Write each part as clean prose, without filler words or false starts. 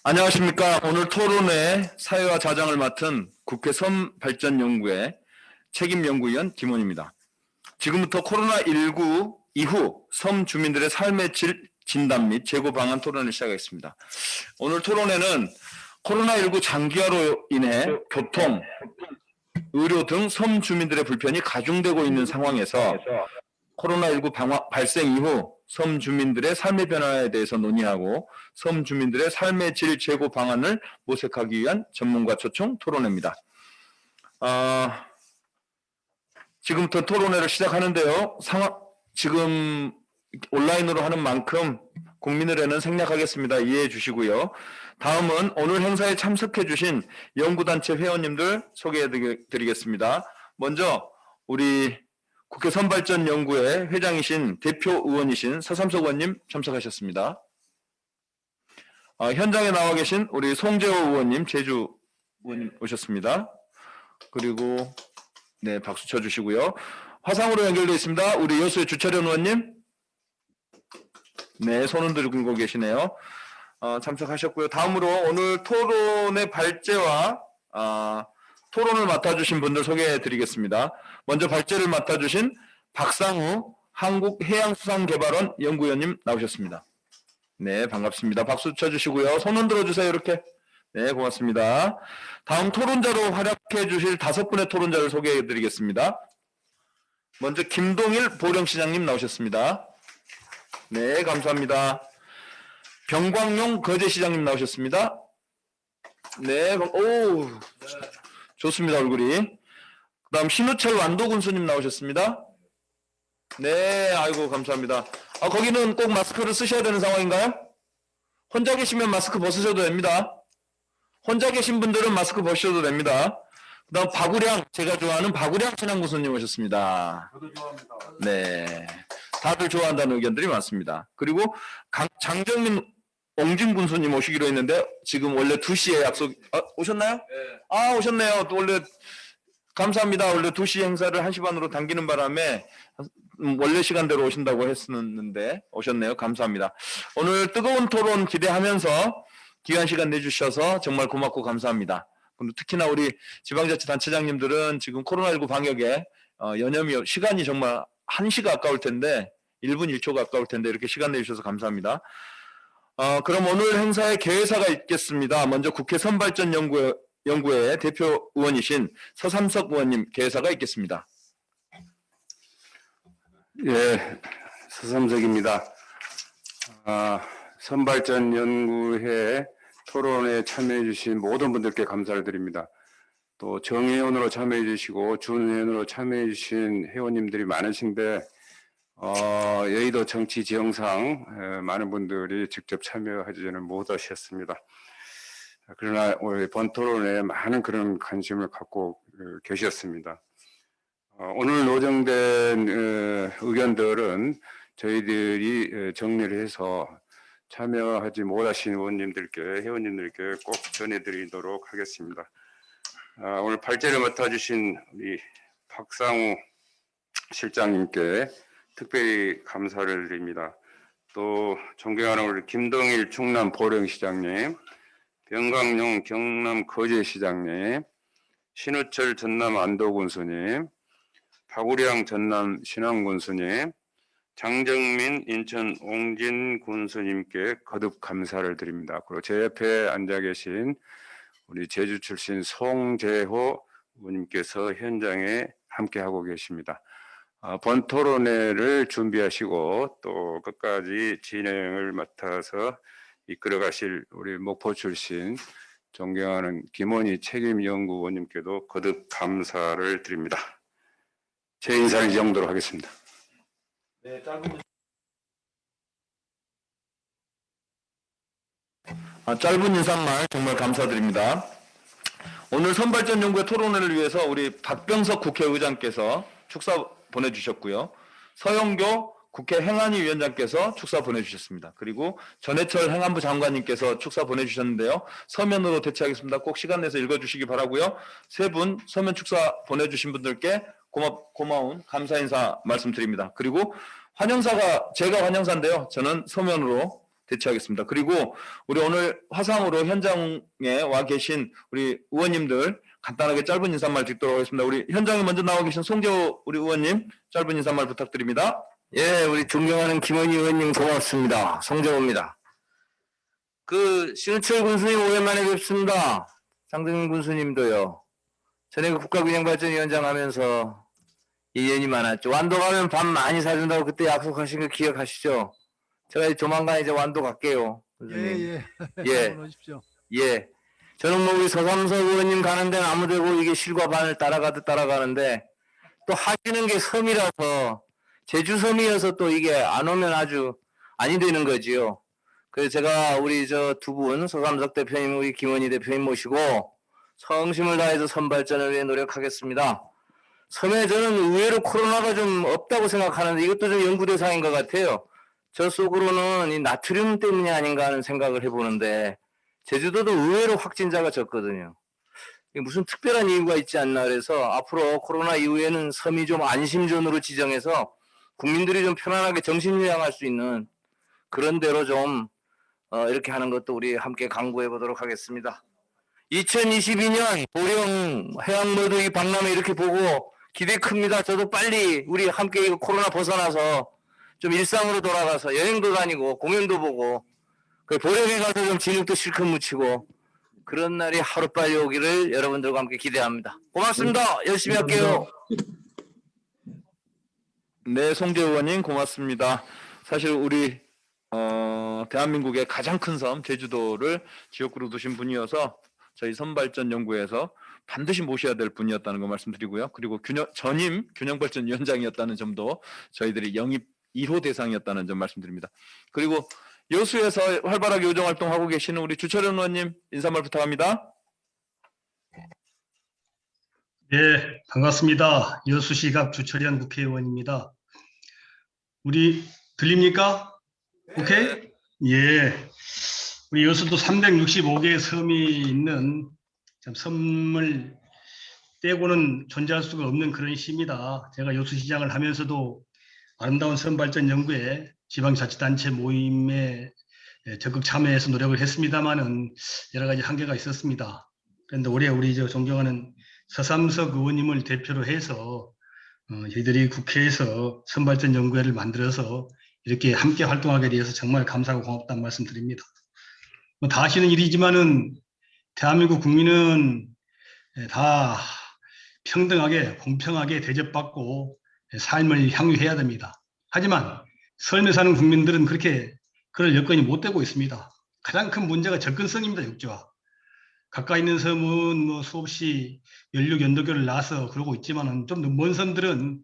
안녕하십니까. 오늘 토론회 사회와 자장을 맡은 국회 섬발전연구회 책임연구위원 김원입니다. 지금부터 코로나19 이후 섬 주민들의 삶의 질 진단 및 재고 방안 토론을 시작하겠습니다. 오늘 토론회는 코로나19 장기화로 인해 교통, 의료 등 섬 주민들의 불편이 가중되고 있는 상황에서 코로나19 발생 이후 섬 주민들의 삶의 변화에 대해서 논의하고 섬 주민들의 삶의 질 제고 방안을 모색하기 위한 전문가 초청 토론회입니다. 지금부터 토론회를 시작하는데요. 지금 온라인으로 하는 만큼 국민의례는 생략하겠습니다. 이해해 주시고요. 다음은 오늘 행사에 참석해 주신 연구단체 회원님들 소개해 드리겠습니다. 먼저 우리 국회 섬발전연구회 회장이신 대표 의원이신 서삼석 의원님 참석하셨습니다. 현장에 나와 계신 우리 송재호 의원님, 제주 의원님 오셨습니다. 그리고 네, 박수 쳐주시고요. 화상으로 연결되어 있습니다. 우리 여수의 주철현 의원님. 네, 손은 들고 계시네요. 참석하셨고요. 다음으로 오늘 토론의 발제와 토론을 맡아주신 분들 소개해 드리겠습니다. 먼저 발제를 맡아주신 박상우 한국해양수산개발원 연구위원님 나오셨습니다. 네, 반갑습니다. 박수 쳐주시고요. 손은 들어주세요. 이렇게. 네, 고맙습니다. 다음 토론자로 활약해 주실 5분의 토론자를 소개해 드리겠습니다. 먼저 김동일 보령시장님 나오셨습니다. 네, 감사합니다. 병광용 거제시장님 나오셨습니다. 네, 오, 좋습니다, 얼굴이. 그 다음 신우철 완도군수님 나오셨습니다. 네, 아이고, 감사합니다. 거기는 꼭 마스크를 쓰셔야 되는 상황인가요? 혼자 계시면 마스크 벗으셔도 됩니다. 혼자 계신 분들은 마스크 벗으셔도 됩니다. 그 다음 박우량, 제가 좋아하는 박우량 신앙군수님 오셨습니다. 저도 좋아합니다. 네, 다들 좋아한다는 의견들이 많습니다. 그리고 장정민 옹진군수님 오시기로 했는데 지금 원래 2시에 약속 오셨나요? 네. 오셨네요. 또 원래 감사합니다. 원래 2시 행사를 1시 반으로 당기는 바람에 원래 시간대로 오신다고 했었는데 오셨네요. 감사합니다. 오늘 뜨거운 토론 기대하면서 귀한 시간 내주셔서 정말 고맙고 감사합니다. 특히나 우리 지방자치단체장님들은 지금 코로나19 방역에 여념이 시간이 정말 1시가 아까울 텐데 1분 1초가 아까울 텐데 이렇게 시간 내주셔서 감사합니다. 그럼 오늘 행사에 개회사가 있겠습니다. 먼저 국회 섬발전연구회 대표 의원이신 서삼석 의원님 개회사가 있겠습니다. 예, 서삼석입니다. 섬발전연구회 토론에 참여해 주신 모든 분들께 감사를 드립니다. 또 정회원으로 참여해 주시고 준회원으로 참여해 주신 회원님들이 많으신데 여의도 정치 지형상 많은 분들이 직접 참여하지는 못하셨습니다. 그러나 오늘 본 토론에 많은 그런 관심을 갖고 계셨습니다. 오늘 노정된 의견들은 저희들이 정리를 해서 참여하지 못하신 의원님들께, 회원님들께 꼭 전해드리도록 하겠습니다. 오늘 발제를 맡아주신 우리 박상우 실장님께 특별히 감사를 드립니다. 또 존경하는 우리 김동일 충남 보령시장님, 병광용 경남 거제시장님, 신우철 전남 안도군수님, 박우량 전남 신안군수님, 장정민 인천 옹진군수님께 거듭 감사를 드립니다. 그리고 제 옆에 앉아 계신 우리 제주 출신 송재호 의원님께서 현장에 함께하고 계십니다. 본 토론회를 준비하시고 또 끝까지 진행을 맡아서 이끌어 가실 우리 목포 출신 존경하는 김원희 책임연구원님께도 거듭 감사를 드립니다. 제 인사는 이 정도로 하겠습니다. 네, 짧은 인사말 정말 감사드립니다. 오늘 선발전연구회 토론회를 위해서 우리 박병석 국회의장께서 축사 보내주셨고요. 서영교 국회 행안위 위원장께서 축사 보내주셨습니다. 그리고 전해철 행안부 장관님께서 축사 보내주셨는데요. 서면으로 대체하겠습니다. 꼭 시간 내서 읽어주시기 바라고요. 3분 서면 축사 보내주신 분들께 고마운 감사 인사 말씀드립니다. 그리고 환영사가 제가 환영사인데요. 저는 서면으로 대처하겠습니다. 그리고 우리 오늘 화상으로 현장에 와 계신 우리 의원님들 간단하게 짧은 인사말 듣도록 하겠습니다. 우리 현장에 먼저 나와 계신 송재호 우리 의원님 짧은 인사말 부탁드립니다. 예, 우리 존경하는 김원희 의원님 고맙습니다. 송정호입니다. 신우철 군수님 오랜만에 뵙습니다. 장동민 군수님도요. 전에 국가균형발전위원장 하면서 인연이 많았죠. 완도 가면 밥 많이 사준다고 그때 약속하신 거 기억하시죠? 제가 조만간 이제 완도 갈게요. 군수님. 예. 오십시오. 예. 저는 뭐 우리 서삼석 의원님 가는 데는 아무데고 이게 실과 반을 따라가듯 따라가는데 또 하시는 게 섬이라서 제주 섬이어서 또 이게 안 오면 아주 아니 되는 거지요. 그래서 제가 우리 저 두 분 서삼석 대표님 우리 김원희 대표님 모시고 성심을 다해서 섬 발전을 위해 노력하겠습니다. 섬에 저는 의외로 코로나가 좀 없다고 생각하는데 이것도 좀 연구 대상인 것 같아요. 저 속으로는 이 나트륨 때문이 아닌가 하는 생각을 해보는데 제주도도 의외로 확진자가 적거든요. 무슨 특별한 이유가 있지 않나 그래서 앞으로 코로나 이후에는 섬이 좀 안심존으로 지정해서 국민들이 좀 편안하게 정신요양할 수 있는 그런 데로 좀 이렇게 하는 것도 우리 함께 강구해 보도록 하겠습니다. 2022년 보령 해양모두 이 박람회 이렇게 보고 기대 큽니다. 저도 빨리 우리 함께 이거 코로나 벗어나서 좀 일상으로 돌아가서 여행도 다니고 공연도 보고 그 보령에 가서 좀 진흙도 실컷 묻히고 그런 날이 하루빨리 오기를 여러분들과 함께 기대합니다. 고맙습니다. 열심히 할게요. 네, 송재호 의원님 고맙습니다. 사실 우리 대한민국의 가장 큰 섬 제주도를 지역구로 두신 분이어서 저희 섬발전연구에서 반드시 모셔야 될 분이었다는 거 말씀드리고요. 그리고 전임 균형발전위원장이었다는 점도 저희들이 영입 1호 대상이었다는 점 말씀드립니다. 그리고 여수에서 활발하게 의정활동하고 계시는 우리 주철현 의원님 인사말 부탁합니다. 네, 반갑습니다. 여수시갑 주철현 국회의원입니다. 우리 들립니까? 오케이? 예. 우리 여수도 365개의 섬이 있는 참 섬을 떼고는 존재할 수가 없는 그런 시입니다. 제가 여수시장을 하면서도 아름다운 섬 발전 연구에 지방자치단체 모임에 적극 참여해서 노력을 했습니다만은 여러 가지 한계가 있었습니다. 그런데 올해 우리 존경하는 서삼석 의원님을 대표로 해서 저희들이 국회에서 섬 발전 연구회를 만들어서 이렇게 함께 활동하게 되어서 정말 감사하고 고맙다는 말씀 드립니다. 다 아시는 일이지만은 대한민국 국민은 다 평등하게 공평하게 대접받고 삶을 향유해야 됩니다. 하지만 섬에 사는 국민들은 그렇게 그럴 여건이 못 되고 있습니다. 가장 큰 문제가 접근성입니다. 육지와 가까이 있는 섬은 뭐 수없이 연륙 연도교를 낳아서 그러고 있지만은 좀 더 먼 섬들은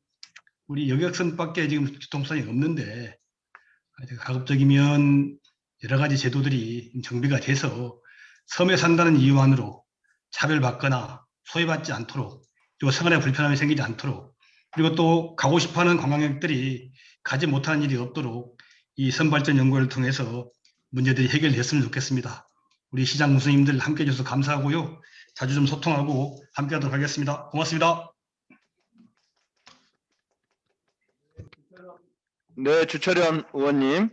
우리 여객선밖에 지금 교통수단이 없는데 가급적이면 여러 가지 제도들이 정비가 돼서 섬에 산다는 이유만으로 차별받거나 소외받지 않도록 그리고 생활에 불편함이 생기지 않도록 그리고 또 가고 싶어하는 관광객들이 가지 못하는 일이 없도록 이 섬발전 연구를 통해서 문제들이 해결됐으면 좋겠습니다. 우리 시장 군수님들 함께 해주셔서 감사하고요. 자주 좀 소통하고 함께 하도록 하겠습니다. 고맙습니다. 네, 주철현 의원님,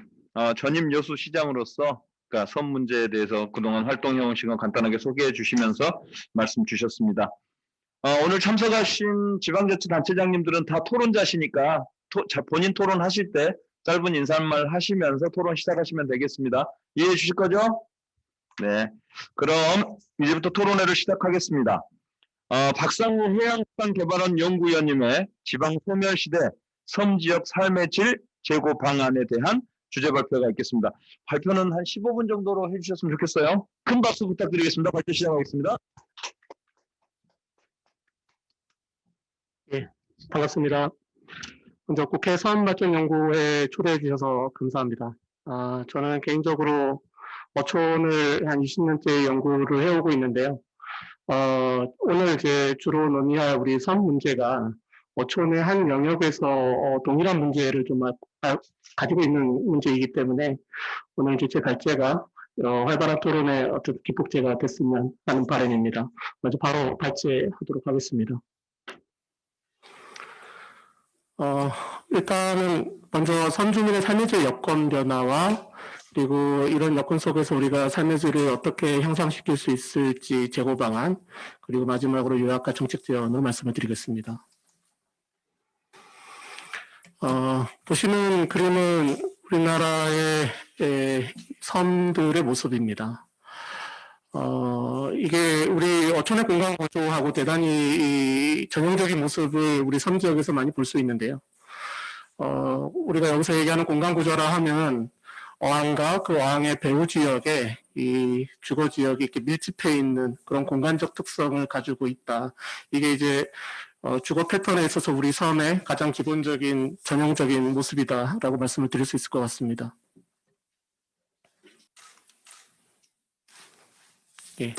전임 여수시장으로서 그러니까 섬 문제에 대해서 그동안 활동해온 시간 간단하게 소개해 주시면서 말씀 주셨습니다. 오늘 참석하신 지방자치단체장님들은 다 토론자시니까 본인 토론하실 때 짧은 인사말 하시면서 토론 시작하시면 되겠습니다. 이해해 주실 거죠? 네, 그럼 이제부터 토론회를 시작하겠습니다. 박상우 해양수산개발원 연구위원님의 지방 소멸시대 섬지역 삶의 질 제고 방안에 대한 주제 발표가 있겠습니다. 발표는 한 15분 정도로 해주셨으면 좋겠어요. 큰 박수 부탁드리겠습니다. 발표 시작하겠습니다. 예, 반갑습니다. 먼저 국회 섬발전연구회에 초대해 주셔서 감사합니다. 저는 개인적으로 어촌을 한 20년째 연구를 해오고 있는데요. 오늘 이제 주로 논의할 우리 섬 문제가 어촌의 한 영역에서 동일한 문제를 좀 가지고 있는 문제이기 때문에 오늘 이제 제 발제가 활발한 토론의 어떤 기폭제가 됐으면 하는 바람입니다. 먼저 바로 발제하도록 하겠습니다. 일단은 먼저 섬 주민의 삶의 질 여건 변화와 그리고 이런 여건 속에서 우리가 삶의 질을 어떻게 향상시킬 수 있을지 재고 방안, 그리고 마지막으로 요약과 정책 제안을 말씀을 드리겠습니다. 보시는 그림은 우리나라의 섬들의 모습입니다. 이게 우리 어촌의 공간 구조하고 대단히 이 전형적인 모습을 우리 섬 지역에서 많이 볼 수 있는데요. 우리가 여기서 얘기하는 공간 구조라 하면 어항과 그 어항의 배후 지역에 이 주거 지역이 이렇게 밀집해 있는 그런 공간적 특성을 가지고 있다. 이게 이제 주거 패턴에 있어서 우리 섬의 가장 기본적인 전형적인 모습이다라고 말씀을 드릴 수 있을 것 같습니다. 예.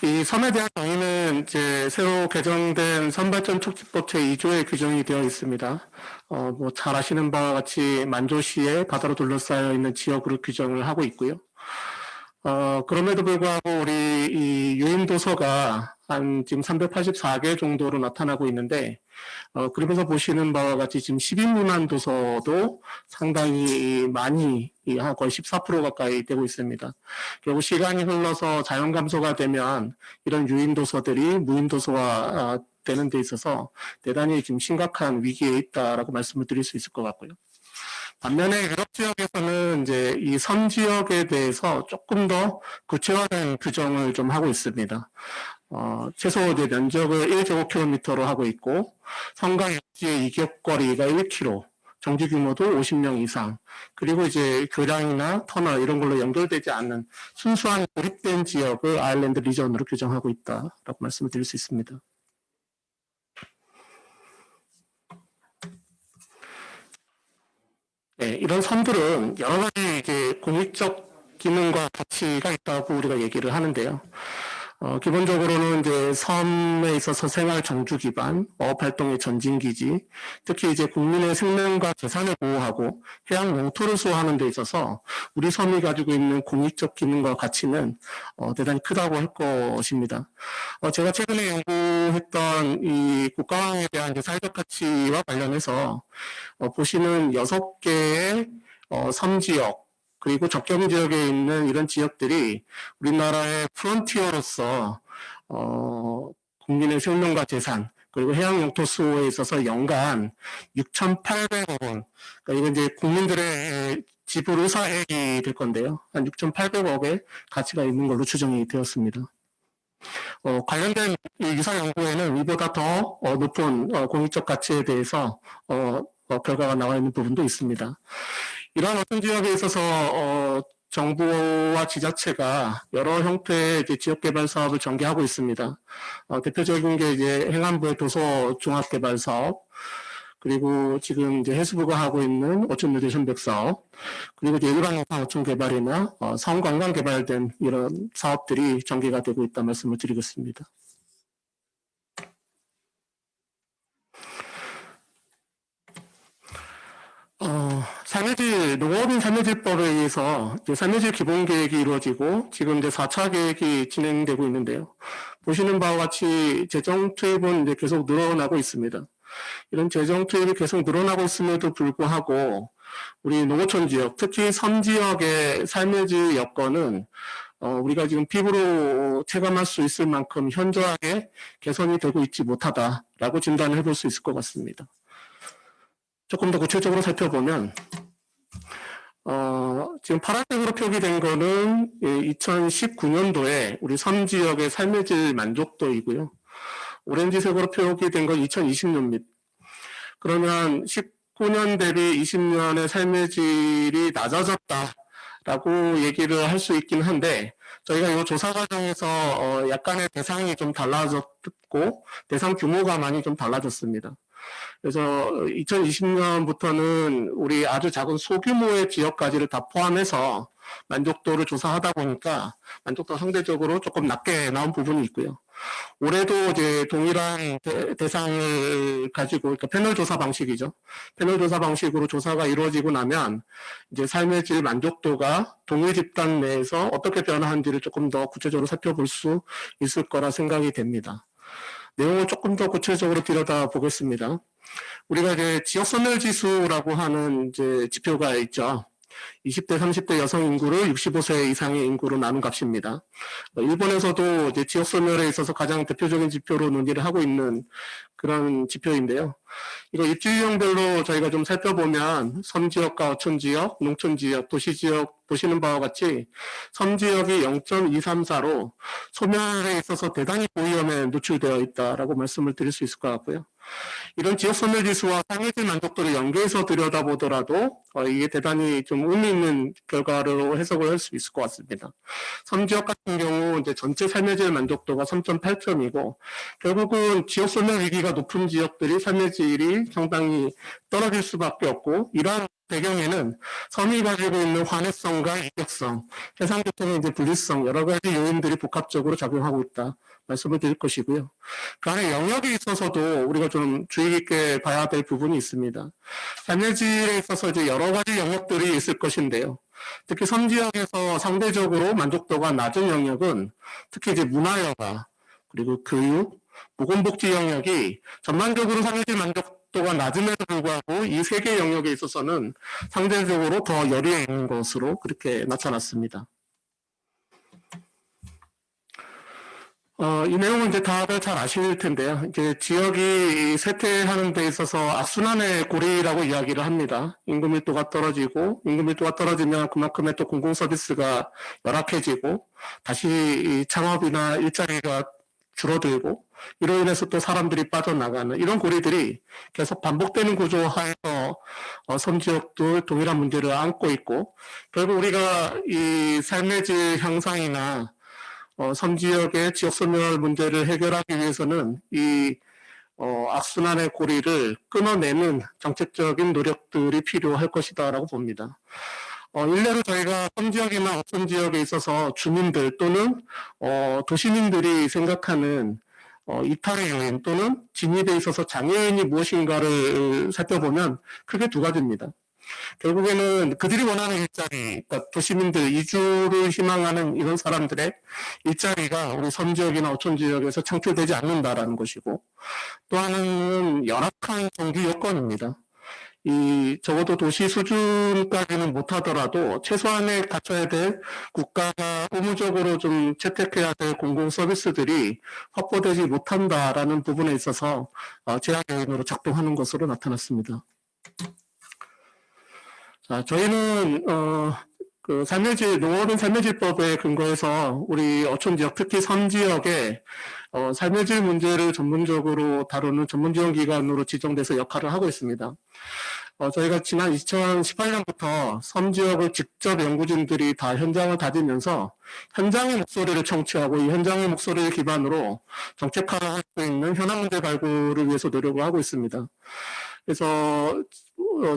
이 섬에 대한 정의는 이제 새로 개정된 섬발전 촉진법 제2조에 규정이 되어 있습니다. 뭐 잘 아시는 바와 같이 만조시에 바다로 둘러싸여 있는 지역으로 규정을 하고 있고요. 그럼에도 불구하고 우리 이 유인도서가 한 지금 384개 정도로 나타나고 있는데, 그러면서 보시는 바와 같이 지금 10인 미만 도서도 상당히 많이, 한 거의 14% 가까이 되고 있습니다. 결국 시간이 흘러서 자연 감소가 되면 이런 유인도서들이 무인도서화 되는 데 있어서 대단히 지금 심각한 위기에 있다라고 말씀을 드릴 수 있을 것 같고요. 반면에 유럽 지역에서는 이제 이 섬 지역에 대해서 조금 더 구체화된 규정을 좀 하고 있습니다. 최소 이제 면적을 1제곱킬로미터로 하고 있고, 섬과 육지의 이격거리가 1km, 정지 규모도 50명 이상, 그리고 이제 교량이나 터널 이런 걸로 연결되지 않는 순수한 고립된 지역을 아일랜드 리전으로 규정하고 있다라고 말씀을 드릴 수 있습니다. 네, 이런 섬들은 여러 가지 이제 공익적 기능과 가치가 있다고 우리가 얘기를 하는데요. 기본적으로는 이제 섬에 있어서 생활 정주 기반, 어업 활동의 전진 기지, 특히 이제 국민의 생명과 재산을 보호하고 해양 영토를 수호하는 데 있어서 우리 섬이 가지고 있는 공익적 기능과 가치는 대단히 크다고 할 것입니다. 제가 최근에 연구했던 이 국가항에 대한 이제 사회적 가치와 관련해서 보시는 6개의 섬 지역, 그리고 접경 지역에 있는 이런 지역들이 우리나라의 프론티어로서 국민의 생명과 재산, 그리고 해양 영토 수호에 있어서 연간 6,800억 원, 그러니까 이건 이제 국민들의 지불 의사액이 될 건데요. 한 6,800억의 가치가 있는 걸로 추정이 되었습니다. 관련된 이 유사 연구에는 이보다 더 높은 공익적 가치에 대해서 결과가 나와 있는 부분도 있습니다. 이러한 어떤 지역에 있어서 정부와 지자체가 여러 형태의 이제 지역 개발 사업을 전개하고 있습니다. 대표적인 게 이제 행안부의 도서 종합 개발 사업, 그리고 지금 이제 해수부가 하고 있는 어촌 뮤대션백 사업, 그리고 이제 일반 어촌 개발이나 성관광 개발된 이런 사업들이 전개가 되고 있다 말씀을 드리겠습니다. 삶의질, 농업인 삶의질법에 의해서 이제 삶의질 기본계획이 이루어지고 지금 이제 4차 계획이 진행되고 있는데요. 보시는 바와 같이 재정 투입은 이제 계속 늘어나고 있습니다. 이런 재정 투입이 계속 늘어나고 있음에도 불구하고 우리 농어촌 지역, 특히 섬 지역의 삶의질 여건은 우리가 지금 피부로 체감할 수 있을 만큼 현저하게 개선이 되고 있지 못하다라고 진단을 해볼 수 있을 것 같습니다. 조금 더 구체적으로 살펴보면 지금 파란색으로 표기된 거는 2019년도에 우리 섬 지역의 삶의 질 만족도이고요. 오렌지색으로 표기된 건 2020년입니다. 그러면 19년 대비 20년의 삶의 질이 낮아졌다라고 얘기를 할 수 있긴 한데, 저희가 이 조사 과정에서 약간의 대상이 좀 달라졌고 대상 규모가 많이 좀 달라졌습니다. 그래서 2020년부터는 우리 아주 작은 소규모의 지역까지를 다 포함해서 만족도를 조사하다 보니까 만족도가 상대적으로 조금 낮게 나온 부분이 있고요. 올해도 이제 동일한 대상을 가지고, 그러니까 패널 조사 방식이죠. 패널 조사 방식으로 조사가 이루어지고 나면 이제 삶의 질 만족도가 동일 집단 내에서 어떻게 변화하는지를 조금 더 구체적으로 살펴볼 수 있을 거라 생각이 됩니다. 내용을 조금 더 구체적으로 들여다보겠습니다. 우리가 이제 지역 소멸 지수라고 하는 이제 지표가 있죠. 20대, 30대 여성 인구를 65세 이상의 인구로 나눈 값입니다. 일본에서도 이제 지역 소멸에 있어서 가장 대표적인 지표로 논의를 하고 있는 그런 지표인데요. 이거 입지 유형별로 저희가 좀 살펴보면 섬지역과 어촌지역, 농촌지역, 도시지역 보시는 바와 같이 섬지역이 0.234로 소멸에 있어서 대단히 고위험에 노출되어 있다라고 말씀을 드릴 수 있을 것 같고요. 이런 지역 소멸 지수와 상해질 만족도를 연계해서 들여다보더라도 이게 대단히 좀 의미 있는 결과로 해석을 할 수 있을 것 같습니다. 섬지역 같은 경우 이제 전체 삶의질 만족도가 3.8점이고 결국은 지역 소멸 위기가 높은 지역들이 삶의 질이 상당히 떨어질 수밖에 없고 이러한 배경에는 섬이 가지고 있는 환해성과 이격성, 해상교통의 이제 분리성 여러 가지 요인들이 복합적으로 작용하고 있다 말씀을 드릴 것이고요. 그 안에 영역에 있어서도 우리가 좀 주의 깊게 봐야 될 부분이 있습니다. 삶의 질에 있어서 이제 여러 가지 영역들이 있을 것인데요. 특히 섬지역에서 상대적으로 만족도가 낮은 영역은 특히 이제 문화여가 그리고 교육, 보건복지 영역이 전반적으로 삶의 만족도가 낮음에도 불구하고 이 세 개 영역에 있어서는 상대적으로 더 열의에 있는 것으로 그렇게 나타났습니다. 이 내용은 이제 다들 잘 아실 텐데요. 이제 지역이 쇠퇴하는 데 있어서 악순환의 고리라고 이야기를 합니다. 인구 밀도가 떨어지고, 인구 밀도가 떨어지면 그만큼의 또 공공 서비스가 열악해지고, 다시 이 창업이나 일자리가 줄어들고, 이로 인해서 또 사람들이 빠져나가는 이런 고리들이 계속 반복되는 구조 하에서 섬지역도 동일한 문제를 안고 있고, 결국 우리가 이 삶의 질 향상이나 섬지역의 지역소멸 문제를 해결하기 위해서는 이 악순환의 고리를 끊어내는 정책적인 노력들이 필요할 것이다라고 봅니다. 일례로 저희가 섬지역이나 어촌지역에 있어서 주민들 또는 도시민들이 생각하는 이탈의 요인 또는 진입에 있어서 장애인이 무엇인가를 살펴보면 크게 두 가지입니다. 결국에는 그들이 원하는 일자리, 그러니까 도시민들 이주를 희망하는 이런 사람들의 일자리가 우리 섬지역이나 어촌지역에서 창출되지 않는다라는 것이고 또 하나는 열악한 경기 여건입니다. 적어도 도시 수준까지는 못하더라도 최소한의 갖춰야 될 국가가 의무적으로 좀 채택해야 될 공공 서비스들이 확보되지 못한다라는 부분에 있어서 제약 요인으로 작동하는 것으로 나타났습니다. 자, 저희는 그 삶의질 농업인 삶의질법에 근거해서 우리 어촌지역 특히 섬지역에 삶의질 문제를 전문적으로 다루는 전문지원기관으로 지정돼서 역할을 하고 있습니다. 저희가 지난 2018년부터 섬지역을 직접 연구진들이 다 현장을 다니면서 현장의 목소리를 청취하고 이 현장의 목소리를 기반으로 정책화를 할 수 있는 현안 문제 발굴을 위해서 노력을 하고 있습니다. 그래서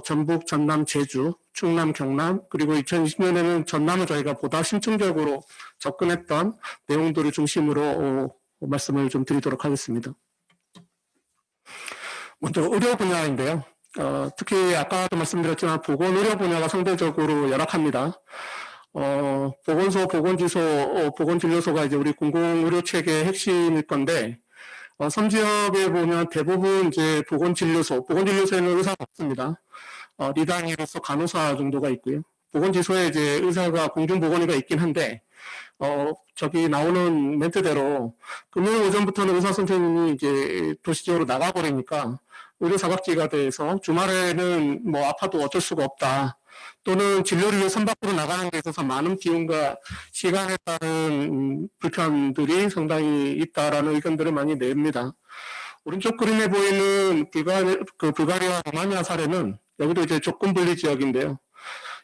전북, 전남, 제주, 충남, 경남 그리고 2020년에는 전남을 저희가 보다 심층적으로 접근했던 내용들을 중심으로 말씀을 좀 드리도록 하겠습니다. 먼저 의료 분야인데요. 특히 아까도 말씀드렸지만 보건 의료 분야가 상대적으로 열악합니다. 보건소, 보건지소, 보건진료소가 이제 우리 공공의료 체계의 핵심일 건데 섬지역에 보면 대부분 이제 보건진료소에는 의사가 없습니다. 리단위로서 간호사 정도가 있고요. 보건지소에 이제 의사가 공중보건의가 있긴 한데, 저기 나오는 멘트대로 금요일 오전부터는 의사 선생님이 이제 도시적으로 나가버리니까 의료 사각지가 돼서 주말에는 뭐 아파도 어쩔 수가 없다. 또는 진료를 위해 선 밖으로 나가는 데 있어서 많은 비용과 시간에 따른 불편들이 상당히 있다라는 의견들을 많이 냅니다. 오른쪽 그림에 보이는 불가리아와 루마니아 사례는 여기도 이제 조건분리 지역인데요.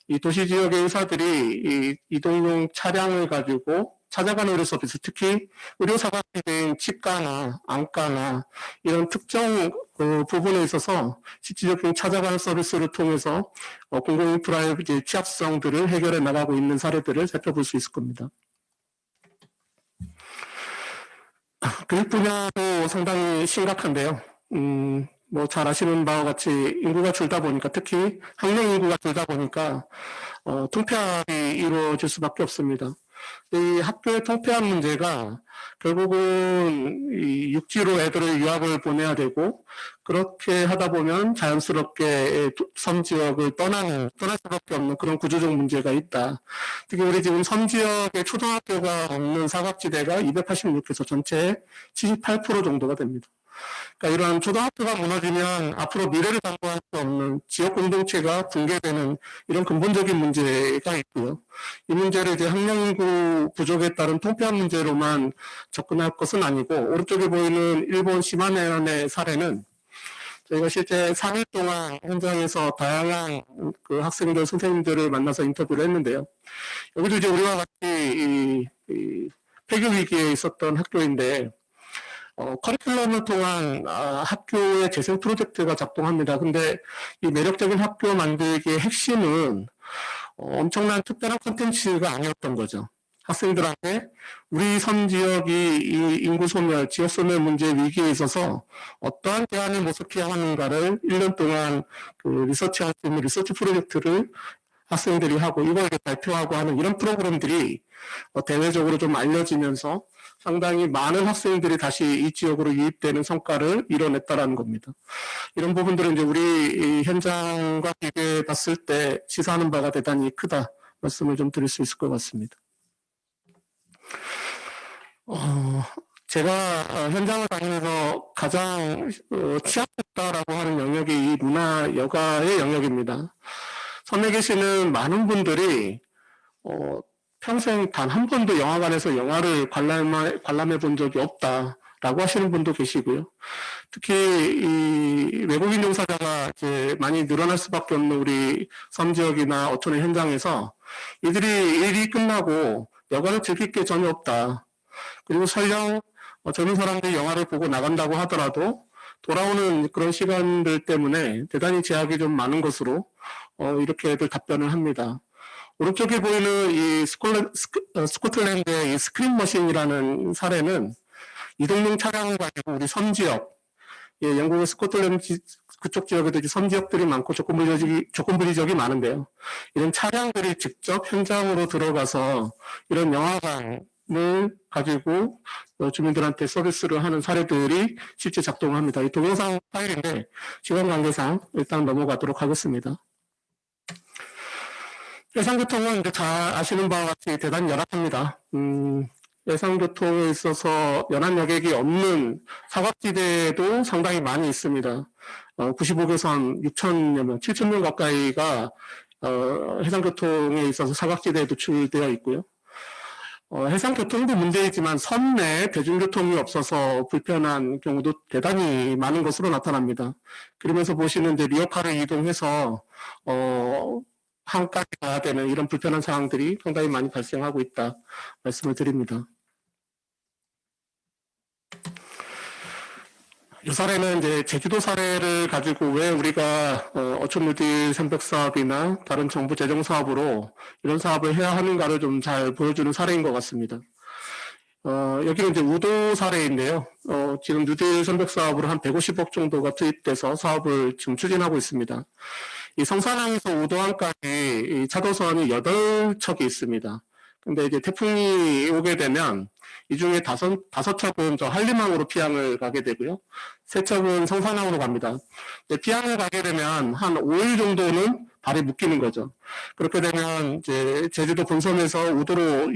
이 도시 지역의 의사들이 이 이동용 차량을 가지고 찾아가는 의료 서비스, 특히 의료 사각지대인 치과나 안과나 이런 특정 부분에 있어서 실질적인 찾아가는 서비스를 통해서 공공인프라의 이제 취약성들을 해결해 나가고 있는 사례들을 살펴볼 수 있을 겁니다. 교육 분야도 상당히 심각한데요. 뭐 잘 아시는 바와 같이 인구가 줄다 보니까 특히 학령 인구가 줄다 보니까 통폐합이 이루어질 수밖에 없습니다. 이 학교의 통폐합 문제가 결국은 이 육지로 애들을 유학을 보내야 되고 그렇게 하다 보면 자연스럽게 섬 지역을 떠날 수밖에 없는 그런 구조적 문제가 있다. 특히 우리 지금 섬 지역에 초등학교가 없는 사각지대가 286에서 전체의 78% 정도가 됩니다. 그러니까 이런 초등학교가 무너지면 앞으로 미래를 담보할 수 없는 지역 공동체가 붕괴되는 이런 근본적인 문제가 있고요. 이 문제를 이제 학령인구 부족에 따른 통폐합 문제로만 접근할 것은 아니고 오른쪽에 보이는 일본 시마네현의 사례는 저희가 실제 3일 동안 현장에서 다양한 그 학생들, 선생님들을 만나서 인터뷰를 했는데요. 여기도 이제 우리와 같이 이 폐교 위기에 있었던 학교인데 커리큘럼을 통한 학교의 재생 프로젝트가 작동합니다. 근데 이 매력적인 학교 만들기의 핵심은 엄청난 특별한 콘텐츠가 아니었던 거죠. 학생들한테 우리 섬 지역이 이 인구 소멸, 지역 소멸 문제 위기에 있어서 어떠한 대안을 모색해야 하는가를 1년 동안 그 리서치할 수 있는 리서치 프로젝트를 학생들이 하고 이걸 발표하고 하는 이런 프로그램들이 대외적으로 좀 알려지면서 상당히 많은 학생들이 다시 이 지역으로 유입되는 성과를 이뤄냈다라는 겁니다. 이런 부분들은 이제 우리 이 현장과 비교해 봤을 때 시사하는 바가 대단히 크다 말씀을 좀 드릴 수 있을 것 같습니다. 제가 현장을 다니면서 가장 취약했다라고 하는 영역이 이 문화 여가의 영역입니다. 섬에 계시는 많은 분들이 평생 단 한 번도 영화관에서 영화를 관람해 본 적이 없다라고 하시는 분도 계시고요. 특히 이 외국인 종사자가 이제 많이 늘어날 수밖에 없는 우리 섬 지역이나 어촌의 현장에서 이들이 일이 끝나고 여가를 즐길 게 전혀 없다. 그리고 설령 젊은 사람들이 영화를 보고 나간다고 하더라도 돌아오는 그런 시간들 때문에 대단히 제약이 좀 많은 것으로 이렇게들 답변을 합니다. 오른쪽에 보이는 이 스코틀랜드의 이 스크린 머신이라는 사례는 이동용 차량을 가지고 우리 섬 지역, 영국의 스코틀랜드 그쪽 지역에도 섬 지역들이 많고 조건부리 지역이 많은데요. 이런 차량들이 직접 현장으로 들어가서 이런 영화관을 가지고 주민들한테 서비스를 하는 사례들이 실제 작동합니다. 이 동영상 파일인데 시간 관계상 일단 넘어가도록 하겠습니다. 해상교통은 이제 잘 아시는 바와 같이 대단히 열악합니다. 해상교통에 있어서 연안 여객이 없는 사각지대도 상당히 많이 있습니다. 95개선 6천여 명, 7천 명 가까이가 해상교통에 있어서 사각지대에 노출되어 있고요. 해상교통도 문제이지만 섬 내 대중교통이 없어서 불편한 경우도 대단히 많은 것으로 나타납니다. 그러면서 보시는 이제 리어카를 이동해서 항까지 가야 되는 이런 불편한 상황들이 상당히 많이 발생하고 있다 말씀을 드립니다. 이 사례는 이제 제주도 사례를 가지고 왜 우리가 어촌 뉴딜 선백 사업이나 다른 정부 재정 사업으로 이런 사업을 해야 하는가를 좀 잘 보여주는 사례인 것 같습니다. 여기는 이제 우도 사례인데요. 지금 뉴딜 선백 사업으로 한 150억 정도가 투입돼서 사업을 지금 추진하고 있습니다. 이 성산항에서 우도항까지 이 차도선이 8척이 있습니다. 근데 이제 태풍이 오게 되면 이 중에 다섯 척은 저 한림항으로 피항을 가게 되고요. 3척은 성산항으로 갑니다. 피항을 가게 되면 한 5일 정도는 발이 묶이는 거죠. 그렇게 되면 이제 제주도 본섬에서 우도로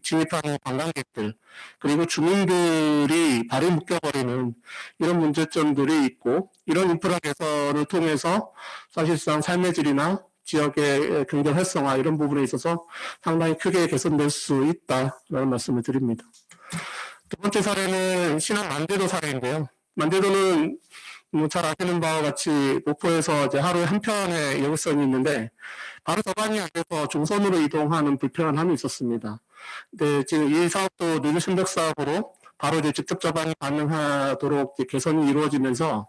진입하는 관광객들 그리고 주민들이 발이 묶여버리는 이런 문제점들이 있고 이런 인프라 개선을 통해서 사실상 삶의 질이나 지역의 경제 활성화 이런 부분에 있어서 상당히 크게 개선될 수 있다라는 말씀을 드립니다. 두 번째 사례는 신안 만대도 사례인데요. 만대도는 잘 아시는 바와 같이 목포에서 이제 하루에 한 편의 여객선이 있는데 바로 저반이 안 돼서 종선으로 이동하는 불편함이 있었습니다. 근데 지금 이 사업도 뉴딜 선백 사업으로 바로 이제 직접 저반이 가능하도록 이제 개선이 이루어지면서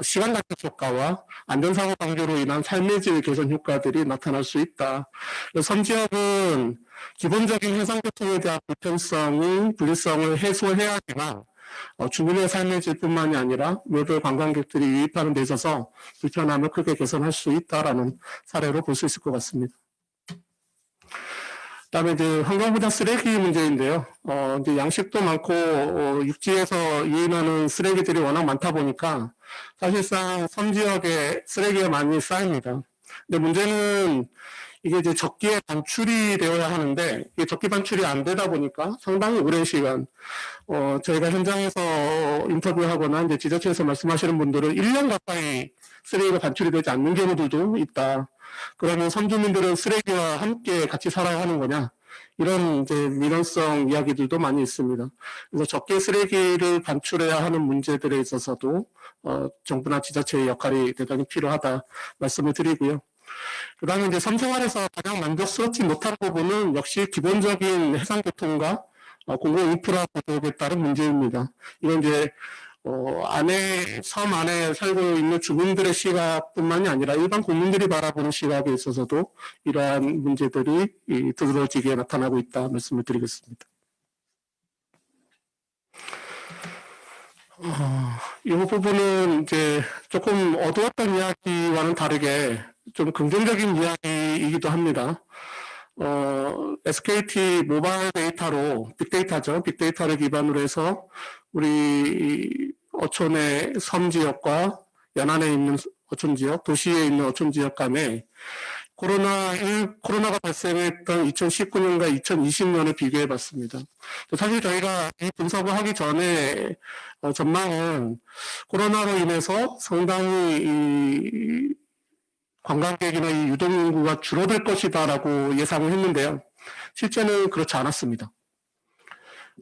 시간 단축 효과와 안전사고 방지로 인한 삶의 질 개선 효과들이 나타날 수 있다. 섬 지역은 기본적인 해상교통에 대한 불리성을 해소해야 하지만 주민의 삶의 질뿐만이 아니라 외부 관광객들이 유입하는 데 있어서 불편함을 크게 개선할 수 있다라는 사례로 볼 수 있을 것 같습니다. 그다음에 이제 환경부자 쓰레기 문제인데요. 이제 양식도 많고 육지에서 유인하는 쓰레기들이 워낙 많다 보니까 사실상 섬 지역에 쓰레기가 많이 쌓입니다. 근데 문제는 이게 이제 적기에 반출이 되어야 하는데 이게 적기 반출이 안 되다 보니까 상당히 오랜 시간 저희가 현장에서 인터뷰하거나 이제 지자체에서 말씀하시는 분들은 1년 가까이 쓰레기가 반출이 되지 않는 경우들도 있다. 그러면 선주민들은 쓰레기와 함께 같이 살아야 하는 거냐? 이런 이제 민원성 이야기들도 많이 있습니다. 그래서 적게 쓰레기를 반출해야 하는 문제들에 있어서도 정부나 지자체의 역할이 대단히 필요하다 말씀을 드리고요. 그 다음에 이제 섬생활에서 가장 만족스럽지 못한 부분은 역시 기본적인 해상교통과 공공인프라 부족에 따른 문제입니다. 이건 이제 섬 안에 살고 있는 주민들의 시각뿐만이 아니라 일반 국민들이 바라보는 시각에 있어서도 이러한 문제들이 두드러지게 나타나고 있다 말씀을 드리겠습니다. 이 부분은 이제 조금 어두웠던 이야기와는 다르게 좀 긍정적인 이야기이기도 합니다. SKT 모바일 데이터로 빅데이터죠. 빅데이터를 기반으로 해서 우리 어촌의 섬 지역과 연안에 있는 어촌 지역, 도시에 있는 어촌 지역 간에 코로나가 발생했던 2019년과 2020년을 비교해 봤습니다. 사실 저희가 이 분석을 하기 전에 전망은 코로나로 인해서 상당히 이 관광객이나 이 유동 인구가 줄어들 것이다라고 예상을 했는데요. 실제는 그렇지 않았습니다.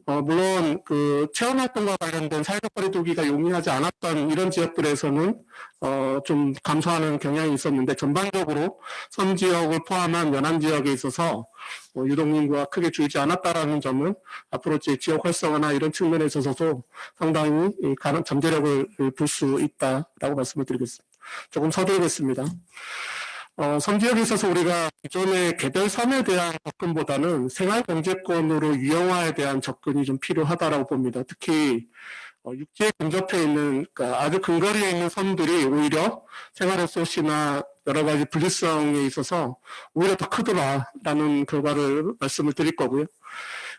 물론 그 체험 활동과 관련된 사회적 거리두기가 용이하지 않았던 이런 지역들에서는 좀 감소하는 경향이 있었는데 전반적으로 섬 지역을 포함한 연안 지역에 있어서 유동 인구가 크게 줄지 않았다라는 점은 앞으로 이제 지역 활성화나 이런 측면에 있어서도 상당히 잠재력을 볼 수 있다라고 말씀을 드리겠습니다. 조금 서두르겠습니다. 섬 지역에 있어서 우리가 기존의 개별 섬에 대한 접근보다는 생활경제권으로 유형화에 대한 접근이 좀 필요하다라고 봅니다. 특히 육지에 근접해 있는, 그러니까 아주 근거리에 있는 섬들이 오히려 생활리소스나 여러 가지 분리성에 있어서 오히려 더 크더라라는 결과를 말씀을 드릴 거고요.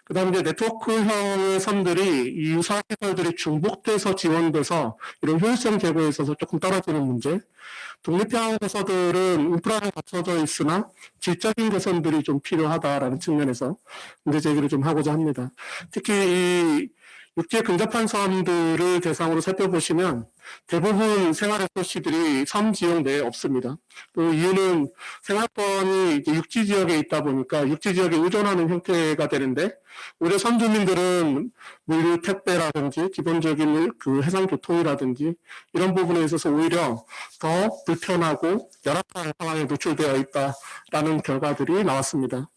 그 다음에 이제 네트워크형의 섬들이 이 유사시설들이 중복돼서 지원돼서 이런 효율성 제고에 있어서 조금 떨어지는 문제. 독립형 개서들은 인프라가 갖춰져 있으나 질적인 개선들이 좀 필요하다라는 측면에서 문제 제기를 좀 하고자 합니다. 특히 이 육지에 근접한 섬들을 대상으로 살펴보시면 대부분 생활리소스들이 섬 지역 내에 없습니다. 그 이유는 생활권이 이제 육지 지역에 있다 보니까 육지 지역에 의존하는 형태가 되는데 오히려 섬 주민들은 물류 택배라든지 기본적인 그 해상 교통이라든지 이런 부분에 있어서 오히려 더 불편하고 열악한 상황에 노출되어 있다라는 결과들이 나왔습니다.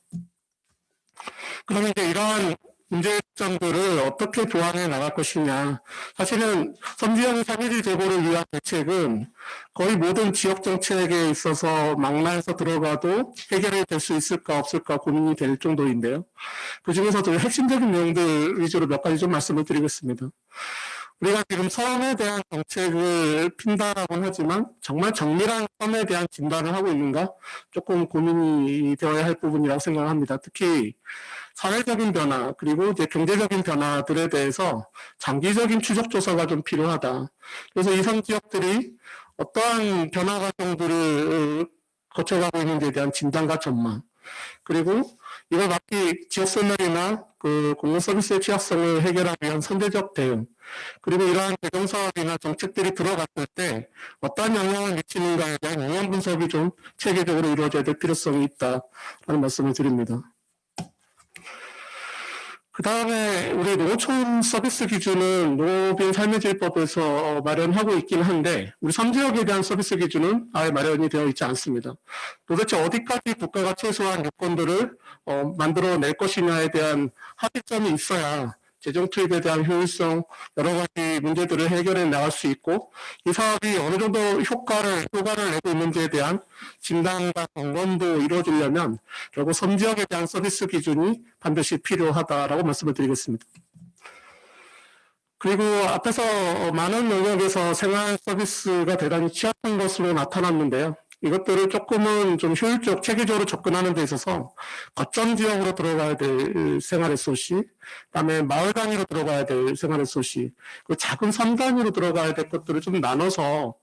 그러면 이제 이러한 문제점들을 어떻게 보완해 나갈 것이냐. 사실은 섬지역의 상위지 제고를 위한 대책은 거의 모든 지역 정책에 있어서 망라해서 들어가도 해결이 될 수 있을까 없을까 고민이 될 정도인데요. 그 중에서도 핵심적인 내용들 위주로 몇 가지 좀 말씀을 드리겠습니다. 우리가 지금 섬에 대한 정책을 핀다라고는 하지만 정말 정밀한 섬에 대한 진단을 하고 있는가 조금 고민이 되어야 할 부분이라고 생각합니다. 특히 사회적인 변화 그리고 이제 경제적인 변화들에 대해서 장기적인 추적 조사가 좀 필요하다. 그래서 이 섬 지역들이 어떠한 변화 과정들을 거쳐가고 있는지에 대한 진단과 전망 그리고 이걸 막기 지역 소멸이나 그 공공 서비스의 취약성을 해결하기 위한 선제적 대응 그리고 이러한 개정 사업이나 정책들이 들어갔을 때 어떠한 영향을 미치는가에 대한 영향 분석이 좀 체계적으로 이루어져야 될 필요성이 있다라는 말씀을 드립니다. 그 다음에 우리 농어촌 서비스 기준은 농업인 삶의 질법에서 마련하고 있긴 한데 우리 섬 지역에 대한 서비스 기준은 아예 마련이 되어 있지 않습니다. 도대체 어디까지 국가가 최소한 요건들을 만들어낼 것이냐에 대한 합의점이 있어야 재정 투입에 대한 효율성 여러 가지 문제들을 해결해 나갈 수 있고 이 사업이 어느 정도 효과를 내고 있는지에 대한 진단과 점검도 이루어지려면 결국 섬 지역에 대한 서비스 기준이 반드시 필요하다라고 말씀을 드리겠습니다. 그리고 앞에서 많은 영역에서 생활 서비스가 대단히 취약한 것으로 나타났는데요. 이것들을 조금은 좀 체계적으로 접근하는 데 있어서 거점 지역으로 들어가야 될 생활 SOC, 그다음에 마을 단위로 들어가야 될 생활 SOC, 그 작은 섬 단위로 들어가야 될 것들을 좀 나눠서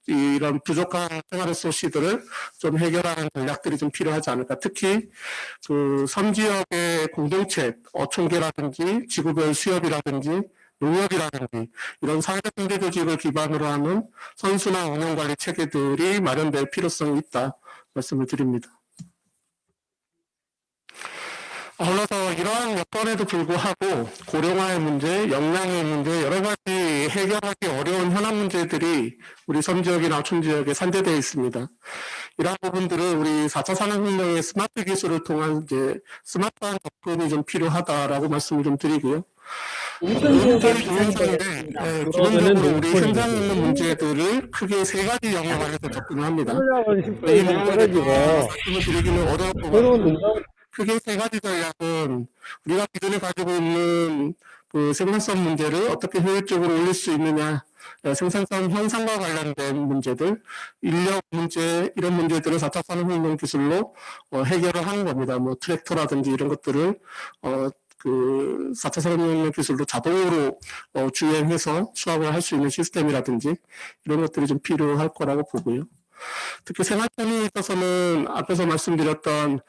이런 부족한 생활 SOC들을 좀 해결하는 전략들이 좀 필요하지 않을까. 특히 그 섬 지역의 공동체, 어촌계라든지 지구별 수협이라든지 농협이라든지 이런 사회적 경제 조직을 기반으로 하는 선순환 운영관리 체계들이 마련될 필요성이 있다 말씀을 드립니다. 아울러서 이러한 여건에도 불구하고 고령화의 문제, 역량의 문제, 여러 가지 해결하기 어려운 현안 문제들이 우리 섬지역이나 촌지역에 산재되어 있습니다. 이러한 부분들을 우리 4차 산업혁명의 스마트 기술을 통한 이제 스마트한 접근이 좀 필요하다라고 말씀을 좀 드리고요. 굉장히 동영상인데 기본적으로 우리 현장에 있는 문제들을 크게 세 가지 영역 안에서 접근을 합니다. 이 내용에 대해서 말씀을 드리기는 어려웠고 크게 세 가지 전략은 우리가 기존에 가지고 있는 그 생산성 문제를 어떻게 효율적으로 올릴 수 있느냐, 생산성 향상과 관련된 문제들, 인력 문제 이런 문제들을 4차 산업혁명 기술로 해결을 하는 겁니다. 뭐 트랙터라든지 이런 것들을 그 4차 산업혁명 기술로 자동으로 주행해서 수확을 할 수 있는 시스템이라든지 이런 것들이 좀 필요할 거라고 보고요. 특히 생활편에 있어서는 앞에서 말씀드렸던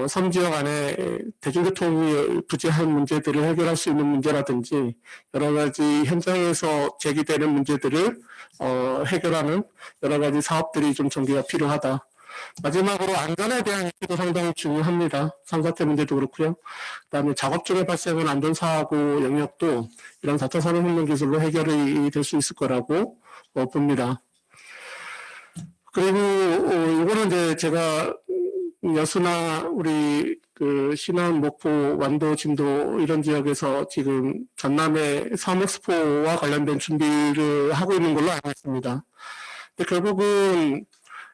섬 지역 안에 대중교통이 부재한 문제들을 해결할 수 있는 문제라든지 여러 가지 현장에서 제기되는 문제들을 해결하는 여러 가지 사업들이 좀 전개가 필요하다. 마지막으로 안전에 대한 인식도 상당히 중요합니다. 산사태 문제도 그렇고요. 그다음에 작업 중에 발생한 안전사고 영역도 이런 4차 산업혁명 기술로 해결이 될 수 있을 거라고 봅니다. 그리고 이거는 이제 제가 여수나 우리 그 신안, 목포, 완도, 진도 이런 지역에서 지금 전남의 섬엑스포와 관련된 준비를 하고 있는 걸로 알고 있습니다. 근데 결국은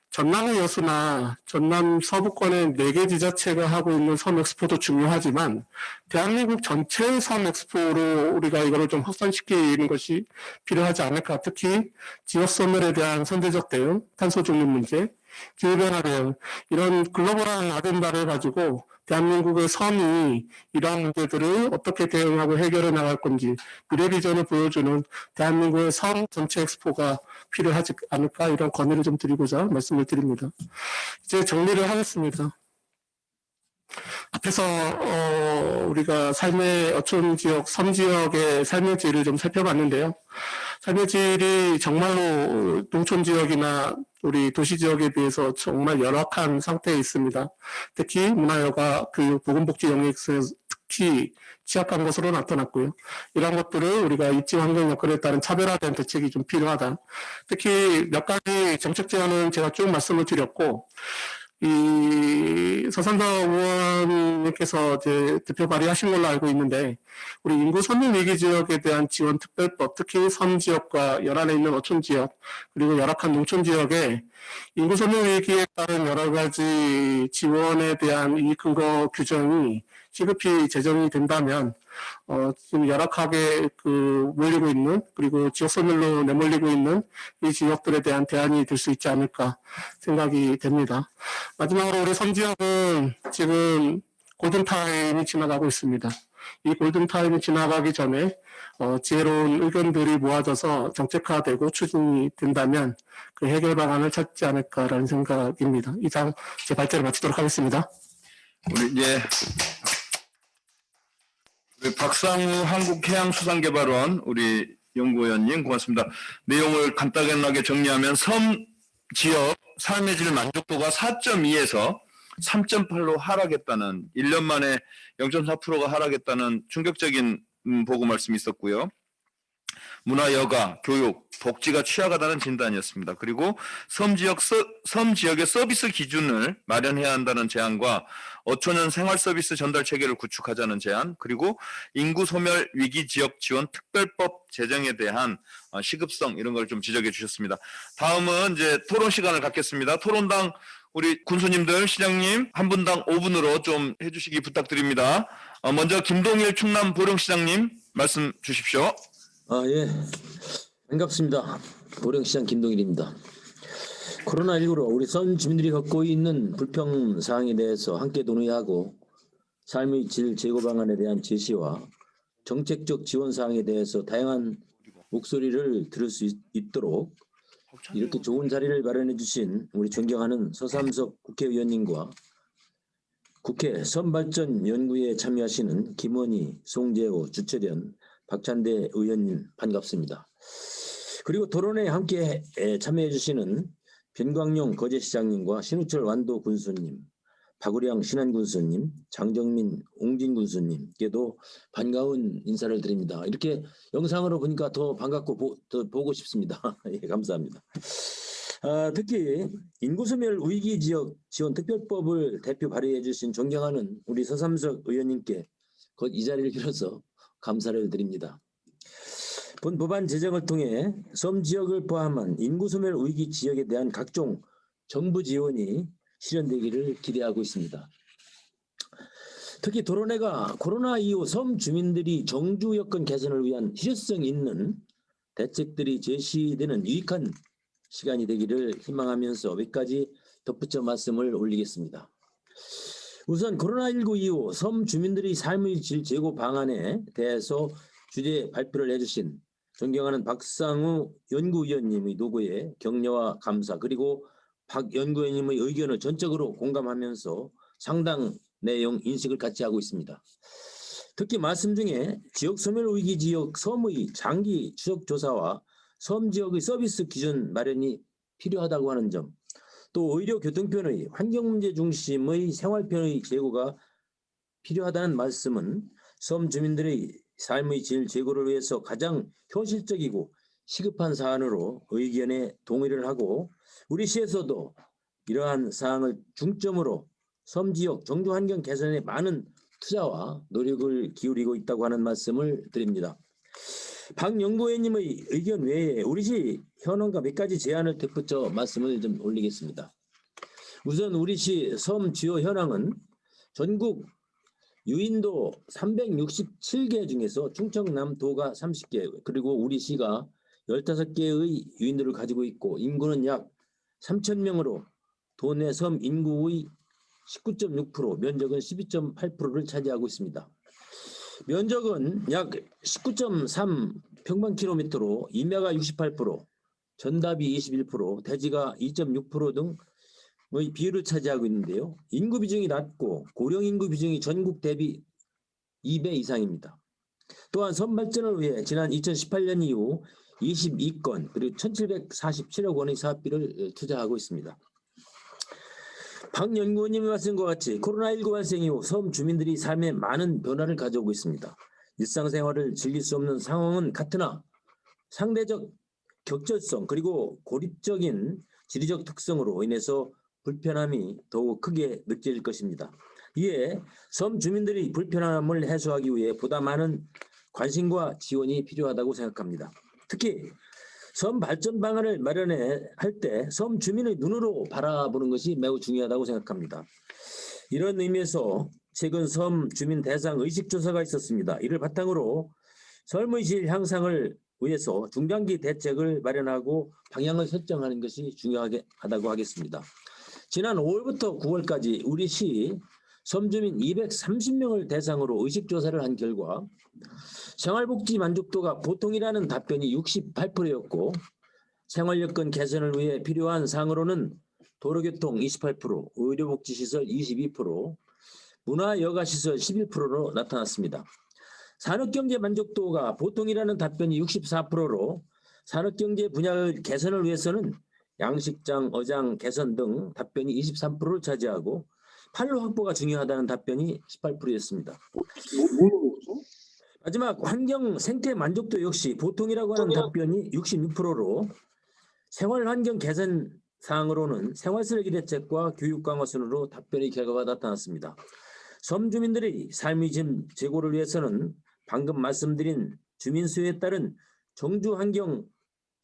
전남의 여수나 전남 서부권의 4개 지자체가 하고 있는 섬엑스포도 중요하지만 대한민국 전체의 섬엑스포로 우리가 이거를 좀 확산시키는 것이 필요하지 않을까. 특히 지역소멸에 대한 선제적 대응, 탄소 중립 문제, 기후변화 대응 이런 글로벌한 아젠다를 가지고 대한민국의 섬이 이러한 문제들을 어떻게 대응하고 해결해 나갈 건지 미래 비전을 보여주는 대한민국의 섬 전체 엑스포가 필요하지 않을까 이런 건의를 좀 드리고자 말씀을 드립니다. 이제 정리를 하겠습니다. 앞에서 우리가 삶의 어촌 지역, 섬 지역의 삶의 질을 좀 살펴봤는데요. 삶의 질이 정말로 농촌 지역이나 우리 도시 지역에 비해서 정말 열악한 상태에 있습니다. 특히 문화여가, 교육, 보건복지 영역에서 특히 취약한 것으로 나타났고요. 이런 것들을 우리가 입지 환경 여건에 따른 차별화된 대책이 좀 필요하다. 특히 몇 가지 정책 제안은 제가 쭉 말씀을 드렸고, 이 서산덕 의원님께서 이제 대표 발의하신 걸로 알고 있는데 우리 인구 선멸 위기 지역에 대한 지원 특별법, 특히 섬 지역과 연안에 있는 어촌 지역 그리고 열악한 농촌 지역에 인구 선멸 위기에 따른 여러 가지 지원에 대한 이 근거 규정이 시급히 제정이 된다면 지금 열악하게 몰리고 있는 그리고 지역 소멸로 내몰리고 있는 이 지역들에 대한 대안이 될 수 있지 않을까 생각이 됩니다. 마지막으로 우리 섬 지역은 지금 골든타임이 지나가고 있습니다. 이 골든타임이 지나가기 전에 지혜로운 의견들이 모아져서 정책화되고 추진이 된다면 그 해결 방안을 찾지 않을까라는 생각입니다. 이상 제 발제를 마치도록 하겠습니다. 우리 박상우 한국해양수산개발원 우리 연구위원님 고맙습니다. 내용을 간단하게 정리하면 섬 지역 삶의 질 만족도가 4.2에서 3.8로 하락했다는 1년 만에 0.4%가 하락했다는 충격적인 보고 말씀이 있었고요. 문화, 여가, 교육, 복지가 취약하다는 진단이었습니다. 그리고 섬 지역의 서비스 기준을 마련해야 한다는 제안과 어촌은 생활 서비스 전달 체계를 구축하자는 제안, 그리고 인구 소멸 위기 지역 지원 특별법 제정에 대한 시급성 이런 걸 좀 지적해 주셨습니다. 다음은 이제 토론 시간을 갖겠습니다. 토론당 우리 군수님들, 시장님 한 분당 5분으로 좀 해주시기 부탁드립니다. 먼저 김동일 충남 보령시장님 말씀 주십시오. 예. 반갑습니다. 보령시장 김동일입니다. 코로나19로 우리 섬 주민들이 겪고 있는 불평 사항에 대해서 함께 논의하고 삶의 질 제고 방안에 대한 제시와 정책적 지원 사항에 대해서 다양한 목소리를 들을 수 있도록 이렇게 좋은 자리를 마련해 주신 우리 존경하는 서삼석 국회의원님과 국회 섬발전연구에 참여하시는 김원희, 송재호, 주철현, 박찬대 의원님 반갑습니다. 그리고 토론에 함께 참여해 주시는 변광용 거제시장님과 신우철 완도 군수님, 박우량 신안군수님, 장정민 옹진 군수님께도 반가운 인사를 드립니다. 이렇게 영상으로 보니까 더 반갑고 더 보고 싶습니다. 예, 감사합니다. 특히 인구소멸 위기지역 지원 특별법을 대표 발의해 주신 존경하는 우리 서삼석 의원님께 곧 이 자리를 빌어서 감사를 드립니다. 본 법안 제정을 통해 섬 지역을 포함한 인구소멸 위기 지역에 대한 각종 정부 지원이 실현되기를 기대하고 있습니다. 특히 토론회가 코로나 이후 섬 주민들이 정주 여건 개선을 위한 실효성 있는 대책들이 제시되는 유익한 시간이 되기를 희망하면서 몇 가지 덧붙여 말씀을 올리겠습니다. 우선 코로나19 이후 섬 주민들의 삶의 질 제고 방안에 대해서 주제 발표를 해주신 존경하는 박상우 연구위원님의 노고에 격려와 감사, 그리고 박 연구위원님의 의견을 전적으로 공감하면서 상당 내용 인식을 같이 하고 있습니다. 특히 말씀 중에 지역 소멸 위기 지역 섬의 장기 추적 조사와 섬 지역의 서비스 기준 마련이 필요하다고 하는 점, 또 의료 교통편의 환경 문제 중심의 생활편의 제고가 필요하다는 말씀은 섬 주민들의 삶의 질 제고를 위해서 가장 현실적이고 시급한 사안으로 의견에 동의를 하고 우리 시에서도 이러한 사항을 중점으로 섬 지역 정주 환경 개선에 많은 투자와 노력을 기울이고 있다고 하는 말씀을 드립니다. 박 연구위원님의 의견 외에 우리 시 현황과 몇 가지 제안을 덧붙여 말씀을 좀 올리겠습니다. 우선 우리 시 섬 주요 현황은 전국 유인도 367개 중에서 충청남도가 30개, 그리고 우리 시가 15개의 유인도를 가지고 있고 인구는 약 3,000명으로 도내 섬 인구의 19.6%, 면적은 12.8%를 차지하고 있습니다. 면적은 약 19.3 평방킬로미터로 임야가 68%, 전답이 21%, 대지가 2.6% 등의 비율을 차지하고 있는데요. 인구 비중이 낮고 고령 인구 비중이 전국 대비 2배 이상입니다. 또한 섬 발전을 위해 지난 2018년 이후 22건 그리고 1,747억 원의 사업비를 투자하고 있습니다. 박 연구원님이 말씀한 것 같이 코로나19 발생 이후 섬 주민들이 삶에 많은 변화를 가져오고 있습니다. 일상생활을 즐길 수 없는 상황은 같으나 상대적 격절성 그리고 고립적인 지리적 특성으로 인해서 불편함이 더욱 크게 느껴질 것입니다. 이에 섬 주민들이 불편함을 해소하기 위해 보다 많은 관심과 지원이 필요하다고 생각합니다. 특히 섬 발전 방안을 마련할 때 섬 주민의 눈으로 바라보는 것이 매우 중요하다고 생각합니다. 이런 의미에서 최근 섬 주민 대상 의식조사가 있었습니다. 이를 바탕으로 삶의 질 향상을 위해서 중장기 대책을 마련하고 방향을 설정하는 것이 중요하다고 하겠습니다. 지난 5월부터 9월까지 우리 시 섬주민 230명을 대상으로 의식조사를 한 결과 생활복지 만족도가 보통이라는 답변이 68%였고 생활여건 개선을 위해 필요한 사항으로는 도로교통 28%, 의료복지시설 22%, 문화여가시설 11%로 나타났습니다. 산업경제 만족도가 보통이라는 답변이 64%로 산업경제 분야의 개선을 위해서는 양식장, 어장 개선 등 답변이 23%를 차지하고 판로 확보가 중요하다는 답변이 18%였습니다. 마지막 환경 생태 만족도 역시 보통이라고 하는 답변이 66%로 생활환경 개선 사항으로는 생활쓰레기 대책과 교육 강화 순으로 답변의 결과가 나타났습니다. 섬 주민들의 삶의 질 제고를 위해서는 방금 말씀드린 주민수요에 따른 정주 환경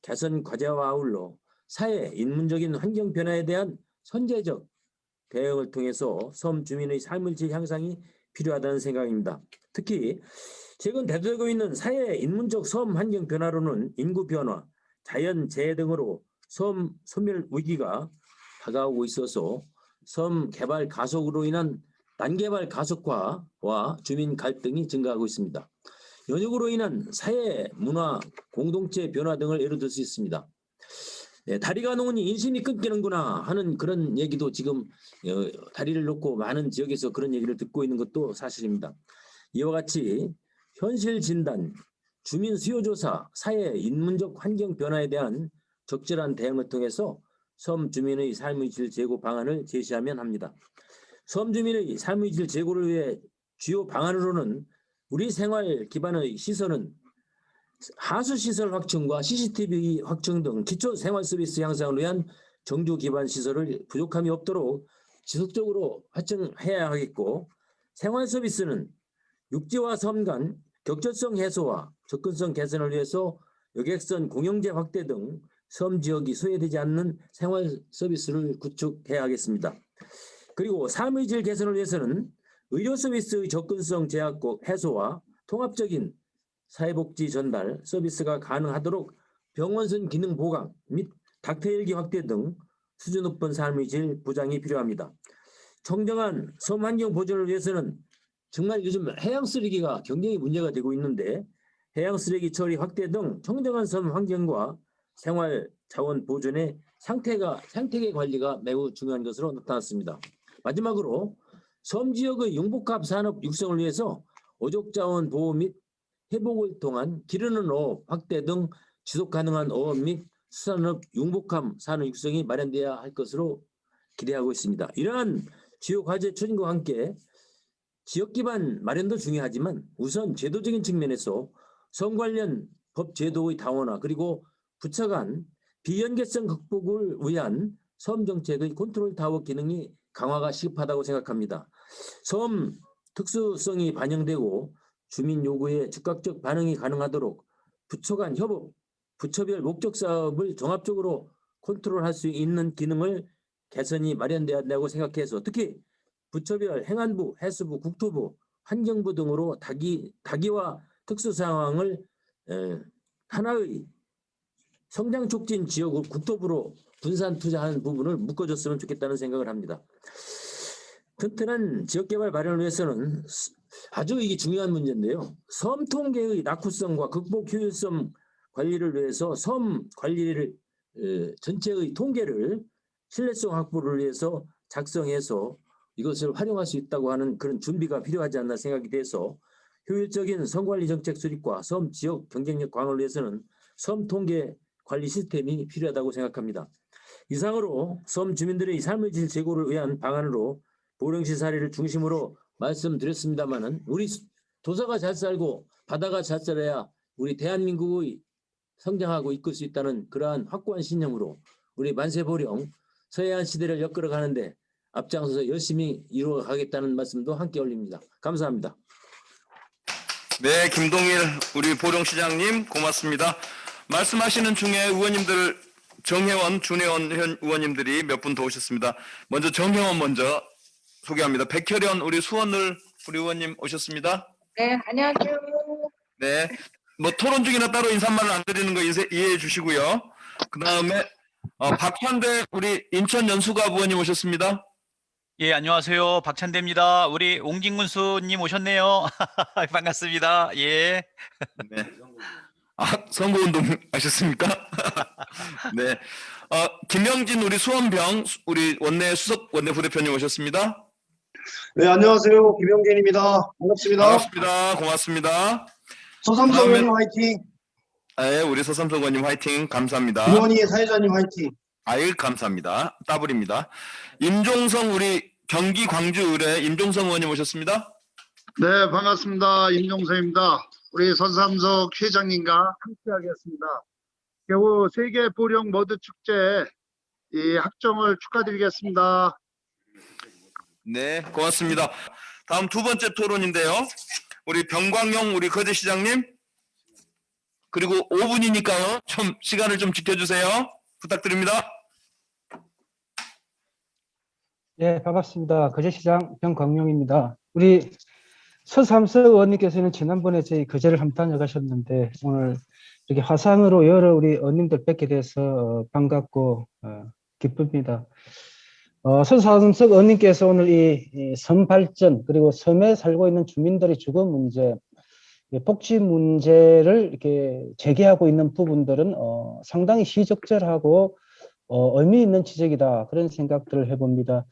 개선 과제와 아울러 사회 인문적인 환경 변화에 대한 선제적 대응을 통해서 섬 주민의 삶의 질 향상이 필요하다는 생각입니다. 특히 최근 대두되고 있는 사회 인문적 섬 환경 변화로는 인구 변화, 자연 재해 등으로 섬 소멸 위기가 다가오고 있어서 섬 개발 가속으로 인한 난개발 가속화와 주민 갈등이 증가하고 있습니다. 연역으로 인한 사회, 문화, 공동체 변화 등을 예로 들 수 있습니다. 네, 다리가 놓으니 인심이 끊기는구나 하는 그런 얘기도 지금 다리를 놓고 많은 지역에서 그런 얘기를 듣고 있는 것도 사실입니다. 이와 같이 현실 진단, 주민 수요 조사, 사회, 인문적 환경 변화에 대한 적절한 대응을 통해서 섬 주민의 삶의 질 제고 방안을 제시하면 합니다. 섬 주민의 삶의 질 제고를 위해 주요 방안으로는 우리 생활 기반의 시설은 하수시설 확충과 CCTV 확충 등 기초 생활 서비스 향상을 위한 정주 기반 시설을 부족함이 없도록 지속적으로 확충해야 하겠고, 생활 서비스는 육지와 섬 간 격절성 해소와 접근성 개선을 위해서 여객선 공영제 확대 등 섬 지역이 소외되지 않는 생활 서비스를 구축해야 하겠습니다. 그리고 삶의 질 개선을 위해서는 의료 서비스의 접근성 제약 해소와 통합적인 사회복지 전달 서비스가 가능하도록 병원선 기능 보강 및 닥터헬기 확대 등 수준 높은 삶의 질 보장이 필요합니다. 청정한 섬 환경 보존을 위해서는 정말 요즘 해양 쓰레기가 굉장히 문제가 되고 있는데, 해양 쓰레기 처리 확대 등 청정한 섬 환경과 생활 자원 보존의 생태계 관리가 매우 중요한 것으로 나타났습니다. 마지막으로 섬 지역의 융복합 산업 육성을 위해서 어족 자원 보호 및 회복을 통한 기르는 어업 확대 등 지속 가능한 어업 및 수산업 융복합 산업 육성이 마련돼야 할 것으로 기대하고 있습니다. 이러한 주요 과제 추진과 함께 지역 기반 마련도 중요하지만 우선 제도적인 측면에서 섬 관련 법 제도의 다원화, 그리고 부처 간 비연계성 극복을 위한 섬 정책의 컨트롤 타워 기능이 강화가 시급하다고 생각합니다. 섬 특수성이 반영되고 주민 요구에 즉각적 반응이 가능하도록 부처 간 협업, 부처별 목적 사업을 종합적으로 컨트롤할 수 있는 기능을 개선이 마련돼야 한다고 생각해서, 특히 부처별 행안부, 해수부, 국토부, 환경부 등으로 다기와 특수 상황을 하나의 성장 촉진 지역을 국토부로 분산 투자하는 부분을 묶어줬으면 좋겠다는 생각을 합니다. 튼튼한 지역개발 마련을 위해서는 아주 이게 중요한 문제인데요. 섬 통계의 낙후성과 극복 효율성 관리를 위해서 섬 관리를 전체의 통계를 신뢰성 확보를 위해서 작성해서 이것을 활용할 수 있다고 하는 그런 준비가 필요하지 않나 생각이 돼서, 효율적인 섬관리 정책 수립과 섬 지역 경쟁력 강화를 위해서는 섬 통계 관리 시스템이 필요하다고 생각합니다. 이상으로 섬 주민들의 삶의 질 제고를 위한 방안으로 보령시 사례를 중심으로 말씀드렸습니다마는, 우리 도서가 잘 살고 바다가 잘 살아야 우리 대한민국의 성장하고 이끌 수 있다는 그러한 확고한 신념으로 우리 만세보령 서해안 시대를 엮으러 가는데 앞장서서 열심히 이루어가겠다는 말씀도 함께 올립니다. 감사합니다. 네, 김동일 우리 보령시장님 고맙습니다. 말씀하시는 중에 의원님들 정혜원, 준혜원 의원님들이 몇 분 더 오셨습니다. 먼저 정혜원 먼저 소개합니다. 백혈연 우리 수원을 우리 의원님 오셨습니다. 네, 안녕하세요. 네, 뭐 토론 중이라 따로 인사말을 안 드리는 거 이해해 주시고요. 그 다음에 박찬대 우리 인천 연수갑 의원님 오셨습니다. 예, 안녕하세요. 박찬대입니다. 우리 옹진군수님 오셨네요. 반갑습니다. 예. 네. 선거운동 하셨습니까? 네. 김영진 우리 수원병 우리 원내 수석 원내 부대표님 오셨습니다. 네, 안녕하세요. 김영진입니다. 반갑습니다. 반갑습니다. 고맙습니다. 서삼석 다음에- 의원님 화이팅. 네, 우리 서삼석 의원님 화이팅. 감사합니다. 김원희 사회자님 화이팅. 아유, 감사합니다. 따블입니다. 임종성 우리 경기 광주 의뢰 임종성 의원님 오셨습니다. 네, 반갑습니다. 임종서입니다. 우리 서삼석 회장님과 함께하겠습니다. 겨우 세계 보령 머드 축제 이 확정을 축하드리겠습니다. 네, 고맙습니다. 다음 두 번째 토론인데요. 우리 병광용 우리 거제시장님, 그리고 5분이니까요. 좀 시간을 좀 지켜주세요. 부탁드립니다. 예, 반갑습니다. 거제시장 병광용입니다. 우리 서삼석 의원님께서는 지난번에 저희 거제를 한번 다녀가셨는데 오늘 이렇게 화상으로 여러 우리 의원님들 뵙게 돼서 반갑고 기쁩니다. 서삼석 의원님께서 오늘 이 섬 발전 그리고 섬에 살고 있는 주민들의 주거 문제, 복지 문제를 이렇게 제기하고 있는 부분들은 상당히 시적절하고 의미 있는 지적이다 그런 생각들을 해봅니다.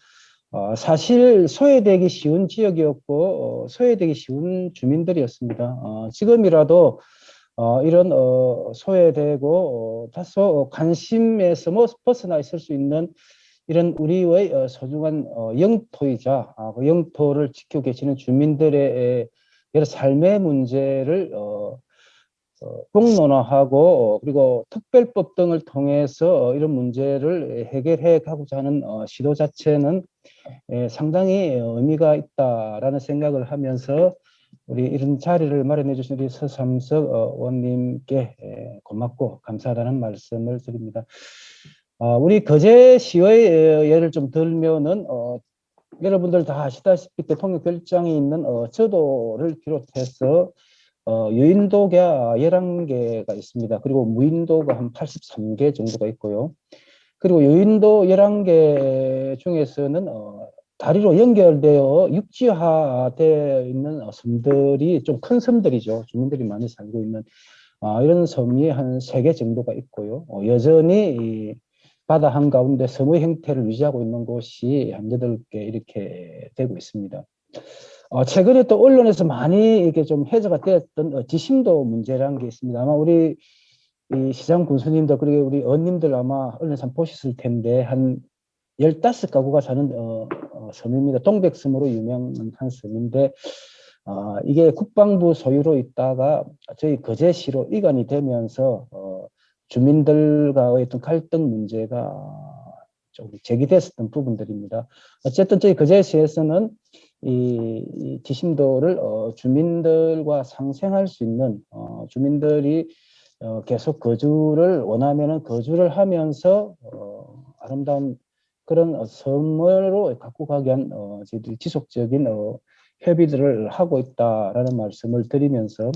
사실 소외되기 쉬운 지역이었고 소외되기 쉬운 주민들이었습니다. 지금이라도 이런 소외되고 다소 관심에서 벗어나 있을 수 있는 이런 우리의 소중한 영토이자 그 영토를 지키고 계시는 주민들의 여러 삶의 문제를 공론화하고 그리고 특별법 등을 통해서 이런 문제를 해결해 가고자 하는 시도 자체는 상당히 의미가 있다라는 생각을 하면서 우리 이런 자리를 마련해 주신 우리 서삼석 의원님께 고맙고 감사하다는 말씀을 드립니다. 우리 거제시의 예를 좀 들면은 여러분들 다 아시다시피 대통령 별장에 있는 저도를 비롯해서 유인도가 11개가 있습니다. 그리고 무인도가 한 83개 정도가 있고요. 그리고 유인도 11개 중에서는 다리로 연결되어 육지화되어 있는 섬들이 좀 큰 섬들이죠. 주민들이 많이 살고 있는 이런 섬이 한 3개 정도가 있고요. 여전히 이 바다 한가운데 섬의 형태를 유지하고 있는 곳이 한 8개 이렇게 되고 있습니다. 최근에 또 언론에서 많이 이게 좀 해저가 되었던 지심도 문제라는 게 있습니다. 아마 우리 이 시장 군수님도 그리고 우리 의원님들 아마 언론에서 한번 보셨을 텐데 한 15가구가 사는 섬입니다. 동백섬으로 유명한 섬인데 이게 국방부 소유로 있다가 저희 거제시로 이관이 되면서 주민들과의 어떤 갈등 문제가 좀 제기됐었던 부분들입니다. 어쨌든 저희 거제시에서는 이 지심도를 주민들과 상생할 수 있는 주민들이 계속 거주를 원하면은 거주를 하면서 아름다운 그런 섬으로 갖고 가기 위한 저희들이 지속적인 협의들을 하고 있다라는 말씀을 드리면서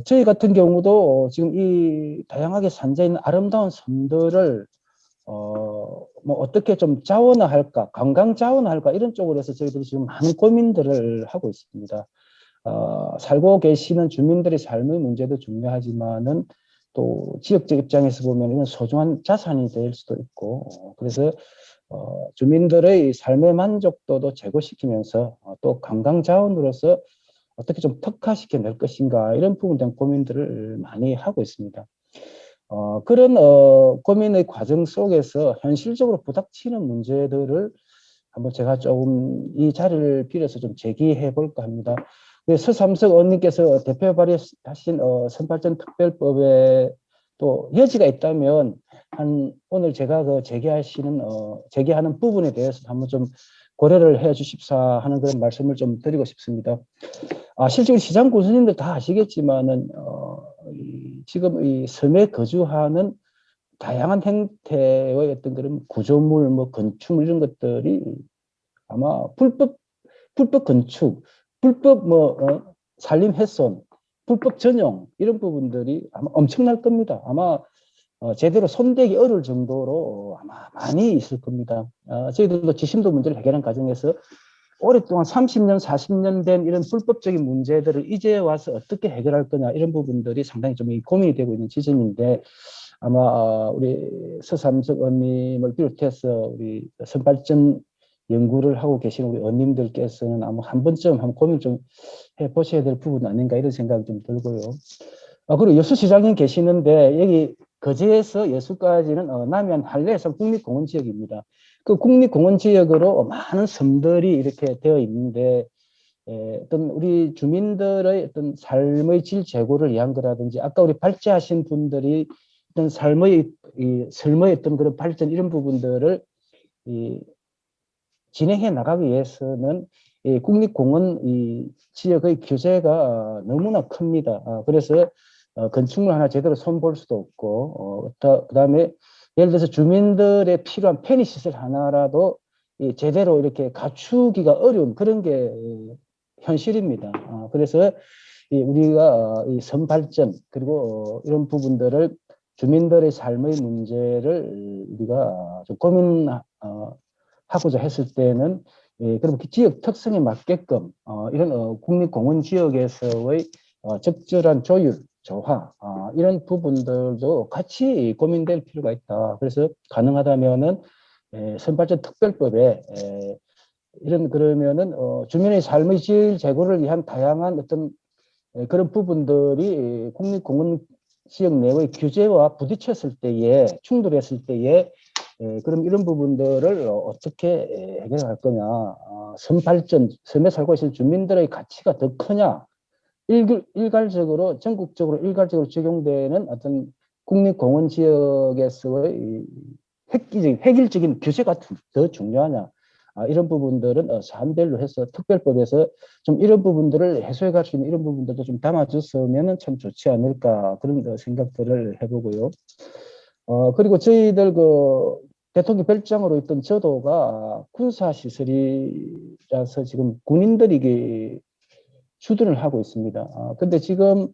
저희 같은 경우도 지금 이 다양하게 산재 있는 아름다운 섬들을 뭐 어떻게 좀 자원화할까, 관광 자원화할까 이런 쪽으로 해서 저희들이 지금 많은 고민들을 하고 있습니다. 살고 계시는 주민들의 삶의 문제도 중요하지만은 또 지역적 입장에서 보면 이건 소중한 자산이 될 수도 있고 그래서 주민들의 삶의 만족도도 제고시키면서 또 관광 자원으로서 어떻게 좀 특화시켜 낼 것인가 이런 부분에 대한 고민들을 많이 하고 있습니다. 그런 고민의 과정 속에서 현실적으로 부닥치는 문제들을 한번 제가 조금 이 자리를 빌어서 좀 제기해 볼까 합니다. 서삼석 의원님께서 대표 발의하신 선발전 특별법에 또 여지가 있다면 오늘 제가 그 제기하는 부분에 대해서 한번 좀 고려를 해 주십사 하는 그런 말씀을 좀 드리고 싶습니다. 실제로 시장 군수님들 다 아시겠지만은 지금 이 섬에 거주하는 다양한 형태의 어떤 그런 구조물, 뭐 건축물 이런 것들이 아마 불법 건축, 불법 산림 훼손, 불법 전용 이런 부분들이 아마 엄청날 겁니다. 아마 제대로 손대기 어려울 정도로 아마 많이 있을 겁니다. 저희들도 지심도 문제를 해결하는 과정에서 오랫동안 30년, 40년 된 이런 불법적인 문제들을 이제 와서 어떻게 해결할 거냐 이런 부분들이 상당히 좀 고민이 되고 있는 지점인데 아마 우리 서삼석 의원님을 비롯해서 우리 선발전 연구를 하고 계신 우리 의원님들께서는 아마 한 번쯤 한번 고민 좀 해보셔야 될 부분 아닌가 이런 생각이 좀 들고요. 그리고 여수시장님 계시는데 여기 거제에서 여수까지는 남해안 한라해상 국립공원 지역입니다. 그 국립공원 지역으로 많은 섬들이 이렇게 되어 있는데 어떤 우리 주민들의 어떤 삶의 질 제고를 위한 거라든지 아까 우리 발제하신 분들이 어떤 삶의 어떤 그런 발전 이런 부분들을 진행해 나가기 위해서는 이 국립공원 이 지역의 규제가 너무나 큽니다. 그래서 건축물 하나 제대로 손볼 수도 없고 그다음에 예를 들어서 주민들의 필요한 편의시설 하나라도 제대로 이렇게 갖추기가 어려운 그런 게 현실입니다. 그래서 우리가 이 선발전 그리고 이런 부분들을 주민들의 삶의 문제를 우리가 좀 고민하고자 했을 때는 그럼 그 지역 특성에 맞게끔 이런 국립공원 지역에서의 적절한 조율, 조화 이런 부분들도 같이 고민될 필요가 있다. 그래서 가능하다면은 선발전 특별법에 이런 그러면은 주민의 삶의 질 제고를 위한 다양한 어떤 그런 부분들이 국립공원 지역 내의 규제와 부딪혔을 때에 충돌했을 때에 그럼 이런 부분들을 어떻게 해결할 거냐. 선발전, 섬에 살고 있는 주민들의 가치가 더 크냐. 일괄적으로 전국적으로 일괄적으로 적용되는 어떤 국립공원 지역에서의 획일적인 규제가 더 중요하냐. 이런 부분들은 사안별로 해서 특별법에서 좀 이런 부분들을 해소해 갈 수 있는 이런 부분들도 좀 담아줬으면 참 좋지 않을까 그런 생각들을 해보고요. 그리고 저희들 그 대통령 별장으로 있던 저도가 군사시설이라서 지금 군인들이 이게 주둔을 하고 있습니다. 근데 지금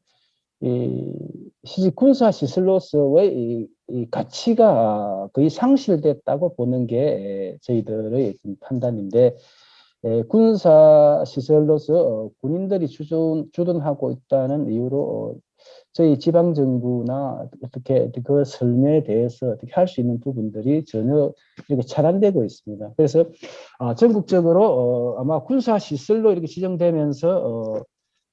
군사시설로서의 이 가치가 거의 상실됐다고 보는 게 저희들의 판단인데, 군사시설로서 군인들이 주둔하고 있다는 이유로 저희 지방정부나 어떻게 그 설명에 대해서 어떻게 할 수 있는 부분들이 전혀 이렇게 차단되고 있습니다. 그래서 전국적으로 아마 군사시설로 이렇게 지정되면서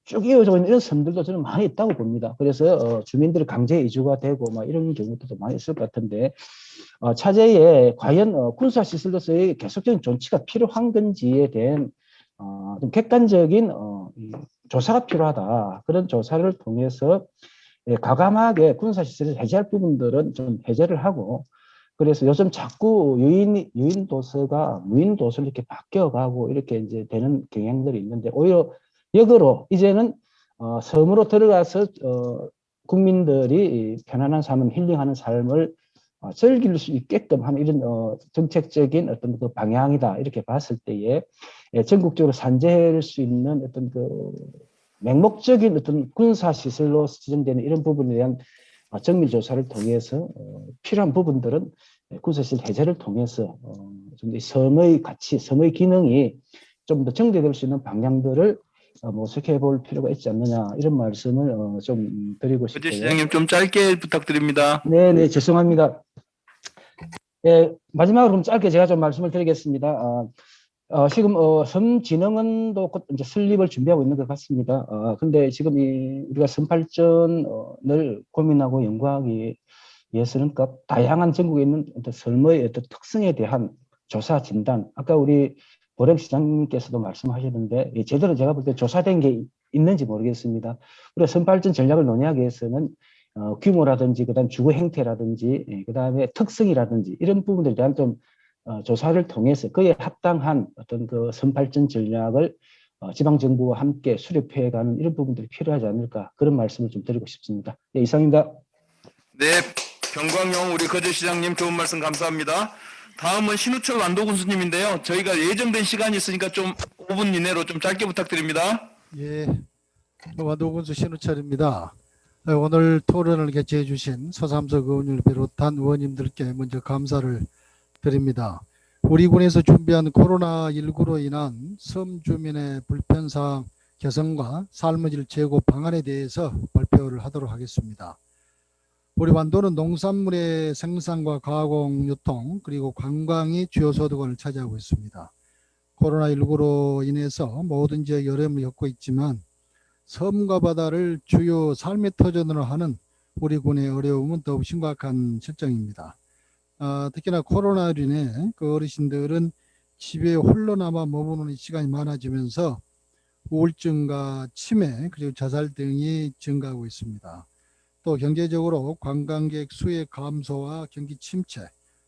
쭉 이어져 있는 이런 섬들도 저는 많이 있다고 봅니다. 그래서 주민들이 강제 이주가 되고 막 이런 경우도 많이 있을 것 같은데 차제에 과연 군사시설로서의 계속적인 존치가 필요한 건지에 대한 좀 객관적인 조사가 필요하다. 그런 조사를 통해서 과감하게 군사시설을 해제할 부분들은 좀 해제를 하고 그래서 요즘 자꾸 유인 도서가 무인 도서로 이렇게 바뀌어가고 이렇게 이제 되는 경향들이 있는데 오히려 역으로 이제는 섬으로 들어가서 국민들이 편안한 삶을 힐링하는 삶을 즐길 수 있게끔 하는 이런 정책적인 어떤 그 방향이다 이렇게 봤을 때에 전국적으로 산재할 수 있는 어떤 그 맹목적인 어떤 군사시설로 지정되는 이런 부분에 대한 정밀 조사를 통해서 필요한 부분들은 군사시설 해제를 통해서 좀 섬의 가치, 섬의 기능이 좀 더 정대될 수 있는 방향들을 모색해 볼 필요가 있지 않느냐 이런 말씀을 좀 드리고 싶고요. 거제 시장님 좀 짧게 부탁드립니다. 네, 죄송합니다. 마지막으로 좀 짧게 제가 좀 말씀을 드리겠습니다. 지금 섬진흥원도 곧 이제 설립을 준비하고 있는 것 같습니다. 근데 지금 우리가 섬발전을 고민하고 연구하기 위해서는 다양한 전국에 있는 섬의 어떤 특성에 대한 조사 진단, 아까 우리 보령 시장님께서도 말씀하셨는데 제대로 제가 볼 때 조사된 게 있는지 모르겠습니다. 우리가 섬발전 전략을 논의하기 위해서는 규모라든지 그다음 주거 행태라든지 그다음에 특성이라든지 이런 부분들에 대한 좀 조사를 통해서 그에 합당한 어떤 그 섬발전 전략을 지방 정부와 함께 수립해가는 이런 부분들이 필요하지 않을까 그런 말씀을 좀 드리고 싶습니다. 네, 이상입니다. 네, 경광용 우리 거제 시장님 좋은 말씀 감사합니다. 다음은 신우철 완도군수님인데요. 저희가 예정된 시간이 있으니까 좀 5분 이내로 좀 짧게 부탁드립니다. 예, 완도군수 신우철입니다. 오늘 토론을 개최해 주신 서삼석 의원을 비롯한 의원님들께 먼저 감사를 드립니다. 우리 군에서 준비한 코로나19로 인한 섬 주민의 불편사항 개선과 삶의 질 제고 방안에 대해서 발표를 하도록 하겠습니다. 우리 완도는 농산물의 생산과 가공, 유통, 그리고 관광이 주요 소득원을 차지하고 있습니다. 코로나19로 인해서 모든 지역이 어려움을 겪고 있지만 섬과 바다를 주요 삶의 터전으로 하는 우리 군의 어려움은 더욱 심각한 실정입니다. 특히나 코로나로 인해 그 어르신들은 집에 홀로 남아 머무는 시간이 많아지면서 우울증과 치매 그리고 자살 등이 증가하고 있습니다. 또 경제적으로 관광객 수의 감소와 경기 침체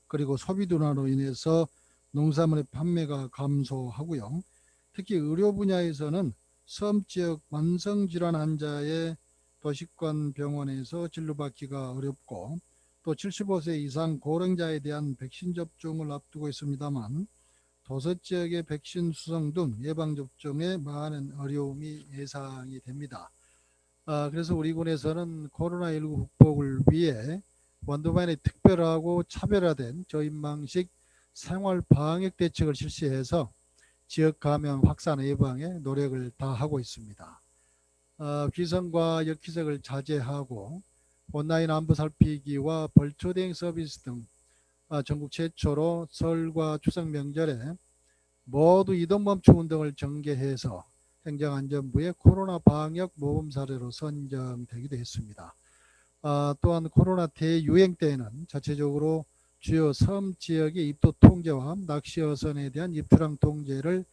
그리고 소비 둔화로 인해서 농산물의 판매가 감소하고요. 특히 의료 분야에서는 섬 지역 만성질환 환자의 도시권 병원에서 진료받기가 어렵고 또 75세 이상 고령자에 대한 백신 접종을 앞두고 있습니다만 도서 지역의 백신 수송 등 예방접종에 많은 어려움이 예상이 됩니다. 그래서 우리 군에서는 코로나19 극복을 위해 완도만의 특별하고 차별화된 저인망식 생활 방역 대책을 실시해서 지역 감염 확산 예방에 노력을 다하고 있습니다. 귀성과 역기석을 자제하고 온라인 안부 살피기와 벌초 대행 서비스 등 전국 최초로 설과 추석 명절에 모두 이동 멈춤 운동을 전개해서 행정안전부의 코로나 방역 모범 사례로 선정되기도 했습니다. 또한 코로나 대유행 때에는 자체적으로 주요 섬 지역의 입도 통제와 낚시 어선에 대한 입출항 통제를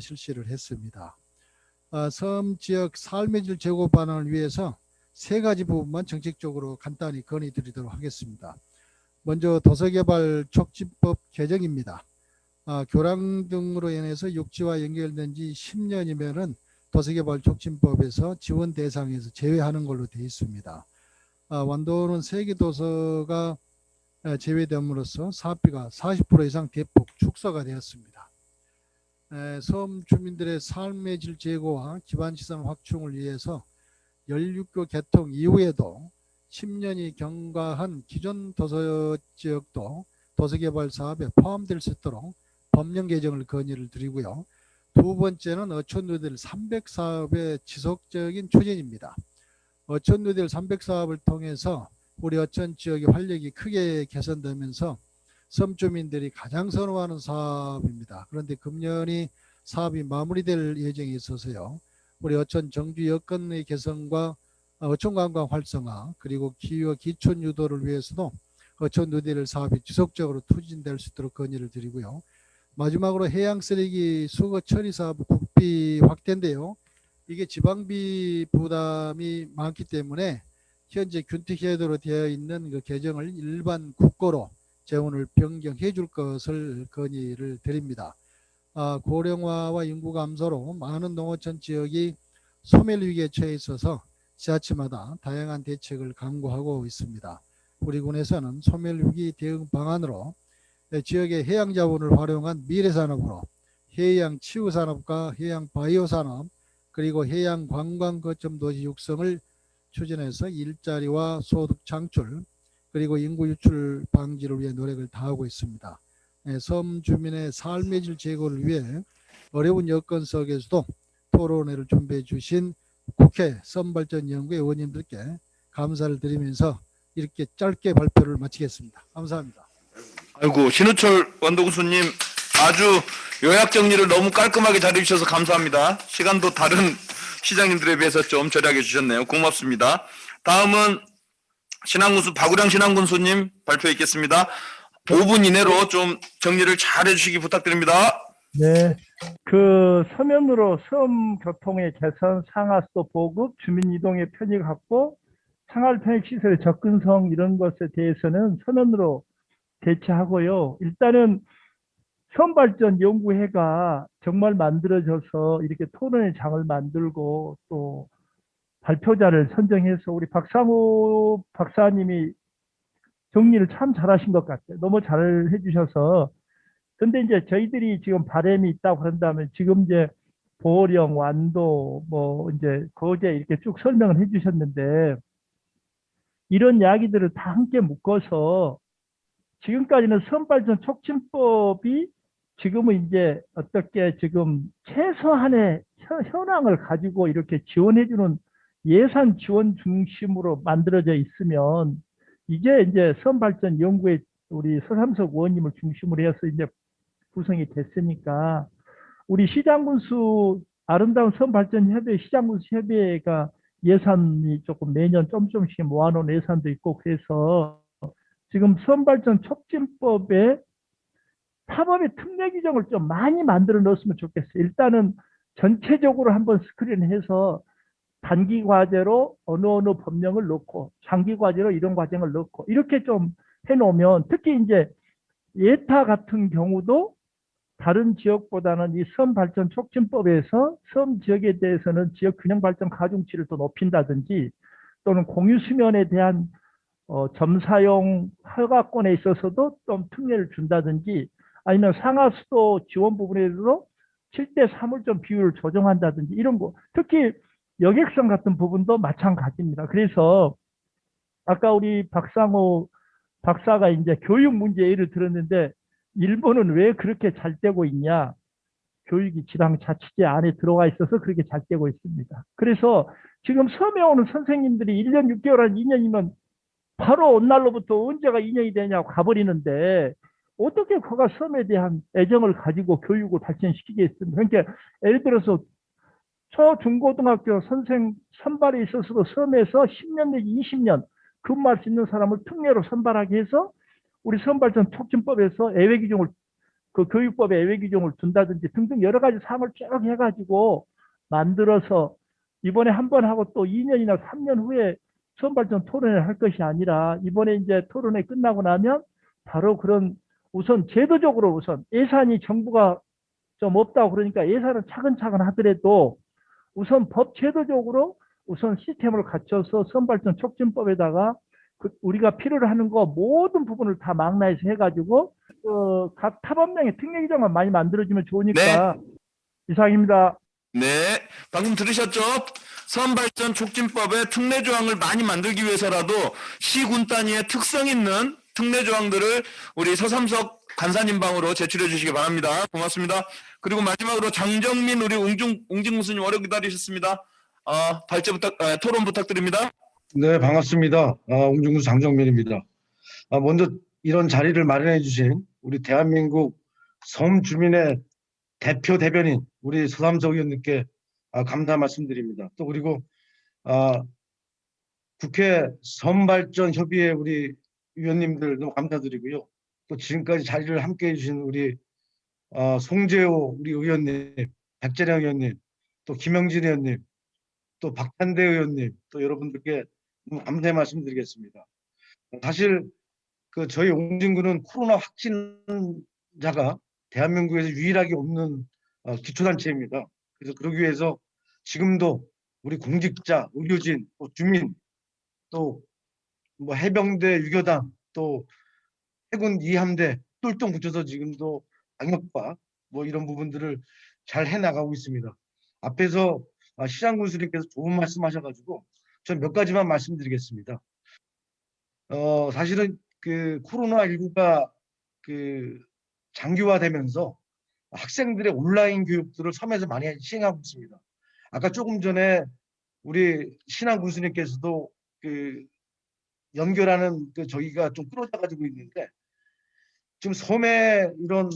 실시를 했습니다. 섬 지역 삶의 질 제고 반환을 위해서 세 가지 부분만 정책적으로 간단히 건의드리도록 하겠습니다. 먼저 도서개발 촉진법 개정입니다. 교랑 등으로 인해서 육지와 연결된 지 10년이면은 도서개발 촉진법에서 지원 대상에서 제외하는 걸로 되어 있습니다. 완도는 세계 도서가 제외됨으로써 사업비가 40% 이상 대폭 축소가 되었습니다. 섬 주민들의 삶의 질 제고와 기반시설 확충을 위해서 16교 개통 이후에도 10년이 경과한 기존 도서 지역도 도서개발 사업에 포함될 수 있도록 법령 개정을 건의를 드리고요. 두 번째는 어촌누들 300 사업의 지속적인 추진입니다. 어촌누들 300 사업을 통해서 우리 어촌 지역의 활력이 크게 개선되면서 섬 주민들이 가장 선호하는 사업입니다. 그런데 금년이 사업이 마무리될 예정에 있어서요. 우리 어촌 정주 여건의 개선과 어촌관광 활성화 그리고 기후와 기촌 유도를 위해서도 어촌 누디를 사업이 지속적으로 추진될 수 있도록 건의를 드리고요. 마지막으로 해양 쓰레기 수거 처리 사업 국비 확대인데요. 이게 지방비 부담이 많기 때문에 현재 균특제도로 되어 있는 그 개정을 일반 국고로 재원을 변경해 줄 것을 건의를 드립니다. 고령화와 인구 감소로 많은 농어촌 지역이 소멸 위기에 처해 있어서 지자체마다 다양한 대책을 강구하고 있습니다. 우리 군에서는 소멸 위기 대응 방안으로 지역의 해양 자원을 활용한 미래 산업으로 해양 치유 산업과 해양 바이오 산업 그리고 해양 관광 거점 도시 육성을 추진해서 일자리와 소득 창출 그리고 인구 유출 방지를 위해 노력을 다하고 있습니다. 섬 주민의 삶의 질 제고를 위해 어려운 여건 속에서도 토론회를 준비해 주신 국회 섬발전연구회 의원님들께 감사를 드리면서 이렇게 짧게 발표를 마치겠습니다. 감사합니다. 아이고, 신우철 원동수님 아주 요약 정리를 너무 깔끔하게 잘해주셔서 감사합니다. 시간도 다른 시장님들에 비해서 좀 절약해 주셨네요. 고맙습니다. 다음은 신안군수 박우량 신안군수님 발표 있겠습니다. 5분 이내로 좀 정리를 잘 해주시기 부탁드립니다. 네, 그 서면으로 섬 교통의 개선, 상하수도 보급, 주민 이동의 편익 확보, 생활 편익 시설의 접근성 이런 것에 대해서는 서면으로 대처하고요. 일단은 섬발전 연구회가 정말 만들어져서 이렇게 토론의 장을 만들고 또 발표자를 선정해서 우리 박상우 박사님이 정리를 참 잘하신 것 같아요. 너무 잘 해주셔서. 근데 이제 저희들이 지금 바람이 있다고 한다면 지금 이제 보령, 완도, 뭐 이제 거제 이렇게 쭉 설명을 해주셨는데 이런 이야기들을 다 함께 묶어서 지금까지는 섬발전 촉진법이 지금은 이제 어떻게 지금 최소한의 현황을 가지고 이렇게 지원해주는 예산 지원 중심으로 만들어져 있으면 이제 섬발전 연구에 우리 서삼석 의원님을 중심으로 해서 이제 구성이 됐으니까 우리 시장군수 아름다운 섬발전협의 시장군수 협의회가 예산이 조금 매년 조금씩 모아놓은 예산도 있고 그래서 지금 섬발전 촉진법에 타법의 특례 규정을 좀 많이 만들어 넣었으면 좋겠어요. 일단은 전체적으로 한번 스크린해서 단기 과제로 어느 법령을 넣고 장기 과제로 이런 과정을 넣고 이렇게 좀 해놓으면 특히 이제 예타 같은 경우도 다른 지역보다는 이 섬발전 촉진법에서 섬 지역에 대해서는 지역 균형 발전 가중치를 더 높인다든지 또는 공유 수면에 대한 점사용 허가권에 있어서도 좀 특례를 준다든지 아니면 상하수도 지원 부분에서도 7대 3을 좀 비율을 조정한다든지 이런 거, 특히 여객선 같은 부분도 마찬가지입니다. 그래서 아까 우리 박상호 박사가 이제 교육 문제 예를 들었는데 일본은 왜 그렇게 잘 되고 있냐? 교육이 지방자치제 안에 들어가 있어서 그렇게 잘 되고 있습니다. 그래서 지금 섬에 오는 선생님들이 1년 6개월 한 2년이면 바로 온 날로부터 언제가 2년이 되냐고 가버리는데 어떻게 그가 섬에 대한 애정을 가지고 교육을 발전시키겠습니까? 그러니까 예를 들어서 초중고등학교 선생 선발에 있어서도 섬에서 10년 내지 20년 근무할 수 있는 사람을 특례로 선발하게 해서 우리 선발전 촉진법에서 예외 규정을 그 교육법에 예외 규정을 둔다든지 등등 여러 가지 사항을 쭉 해가지고 만들어서 이번에 한 번 하고 또 2년이나 3년 후에 선발전 토론회를 할 것이 아니라 이번에 이제 토론회 끝나고 나면 바로 그런 우선 제도적으로 우선 예산이 정부가 좀 없다고 그러니까 예산은 차근차근 하더라도 우선 법 제도적으로 우선 시스템을 갖춰서 선발전 촉진법에다가 우리가 필요로 하는 거 모든 부분을 다 망라해서 해가지고 각 타법령의 특례 규정만 많이 만들어주면 좋으니까 이상입니다. 네, 방금 들으셨죠? 선발전 촉진법의 특례 조항을 많이 만들기 위해서라도 시군 단위의 특성 있는 특례 조항들을 우리 서삼석 간사님 방으로 제출해 주시기 바랍니다. 고맙습니다. 그리고 마지막으로 장정민 우리 웅진 교수님 오래 기다리셨습니다. 토론 부탁드립니다. 네, 반갑습니다. 웅중구 장정민입니다. 먼저 이런 자리를 마련해 주신 우리 대한민국 섬 주민의 대표 대변인 우리 서삼석 의원님께 감사 말씀드립니다. 또 그리고 국회 섬발전협의회 우리 위원님들 너무 감사드리고요. 또 지금까지 자리를 함께해 주신 우리 송재호 우리 의원님, 백재량 의원님, 또 김영진 의원님, 또 박한대 의원님, 또 여러분들께 너무 감사의 말씀드리겠습니다. 사실 저희 옹진구는 코로나 확진자가 대한민국에서 유일하게 없는 기초단체입니다. 그래서 그러기 위해서 지금도 우리 공직자, 의료진, 또 주민, 또 뭐 해병대, 유교단, 또 해군 2함대 똘똘 뭉쳐서 지금도 방역과 뭐 이런 부분들을 잘 해나가고 있습니다. 앞에서 시장 군수님께서 좋은 말씀하셔가지고 전 몇 가지만 말씀드리겠습니다. 사실은 코로나19가 장기화되면서 학생들의 온라인 교육들을 섬에서 많이 시행하고 있습니다. 아까 조금 전에 우리 신한 군수님께서도 연결하는 저기가 좀 끊어져 가지고 있는데 지금 섬에 이런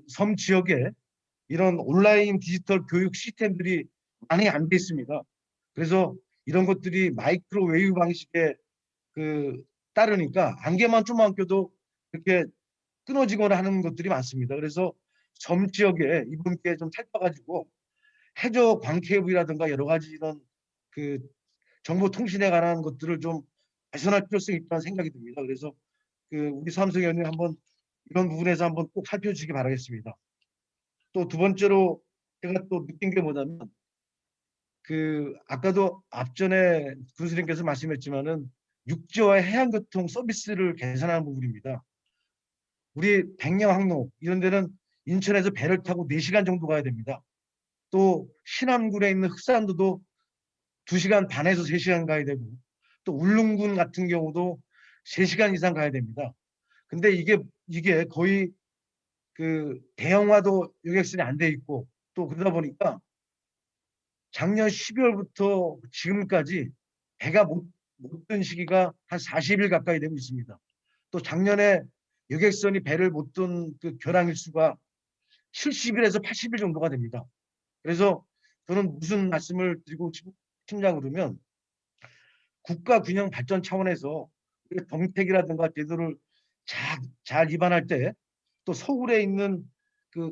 섬 지역에 이런 온라인 디지털 교육 시스템들이 많이 안 돼 있습니다. 그래서 이런 것들이 마이크로웨이브 방식에 따르니까 안개만 좀만 껴도 이렇게 끊어지거나 하는 것들이 많습니다. 그래서 섬 지역에 이번 기회에 좀 살펴가지고 해저 광케이블이라든가 여러 가지 이런 정보통신에 관한 것들을 좀 개선할 필요성이 있다는 생각이 듭니다. 그래서 우리 삼성 의원님 한번 이런 부분에서 한번 꼭 살펴주시기 바라겠습니다. 또 두 번째로 제가 또 느낀 게 뭐냐면 아까도 앞전에 군수님께서 말씀했지만은 육지와 해양교통 서비스를 개선하는 부분입니다. 우리 백령 항로 이런 데는 인천에서 배를 타고 4시간 정도 가야 됩니다. 또 신안군에 있는 흑산도도 2시간 반에서 3시간 가야 되고 또 울릉군 같은 경우도 3시간 이상 가야 됩니다. 근데 이게 거의 대형화도 여객선이 안 돼 있고 또 그러다 보니까 작년 12월부터 지금까지 배가 못 뜬 시기가 한 40일 가까이 되고 있습니다. 또 작년에 여객선이 배를 못 뜬 결항일수가 70일에서 80일 정도가 됩니다. 그래서 저는 무슨 말씀을 드리고 싶냐 그러면 국가 균형 발전 차원에서 정책이라든가 제도를 잘 위반할 때 또 서울에 있는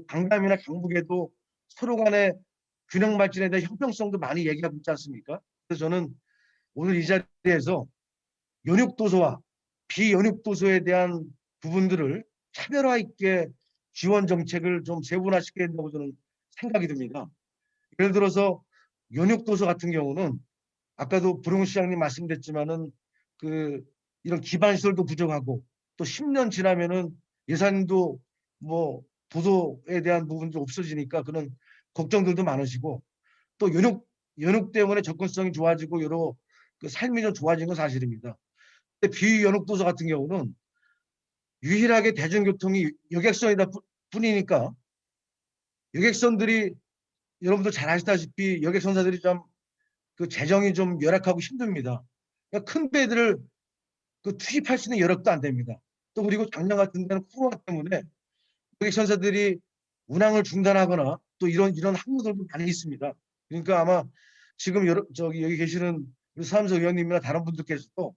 강남이나 강북에도 서로 간의 균형 발전에 대한 형평성도 많이 얘기하고 있지 않습니까? 그래서 저는 오늘 이 자리에서 연육도서와 비연육도서에 대한 부분들을 차별화 있게 지원 정책을 좀 세분화시켜야 된다고 저는 생각이 듭니다. 예를 들어서 연육도서 같은 경우는 아까도 부룡 시장님 말씀드렸지만은 이런 기반 시설도 부족하고 또 10년 지나면은 예산도 뭐 도서에 대한 부분도 없어지니까 그런 걱정들도 많으시고 또 연육 때문에 접근성이 좋아지고 여러 그 삶이 좀 좋아진 건 사실입니다. 근데 비연육 도서 같은 경우는 유일하게 대중교통이 여객선이다 뿐이니까 여객선들이 여러분들 잘 아시다시피 여객선사들이 좀 그 재정이 좀 열악하고 힘듭니다. 그러니까 큰 배들을 그 투입할 수 있는 여력도 안 됩니다. 또 그리고 작년 같은 데는 코로나 때문에 여객선사들이 운항을 중단하거나 또 이런 항로들도 많이 있습니다. 그러니까 아마 지금 여기 계시는 우리 서함석 의원님이나 다른 분들께서도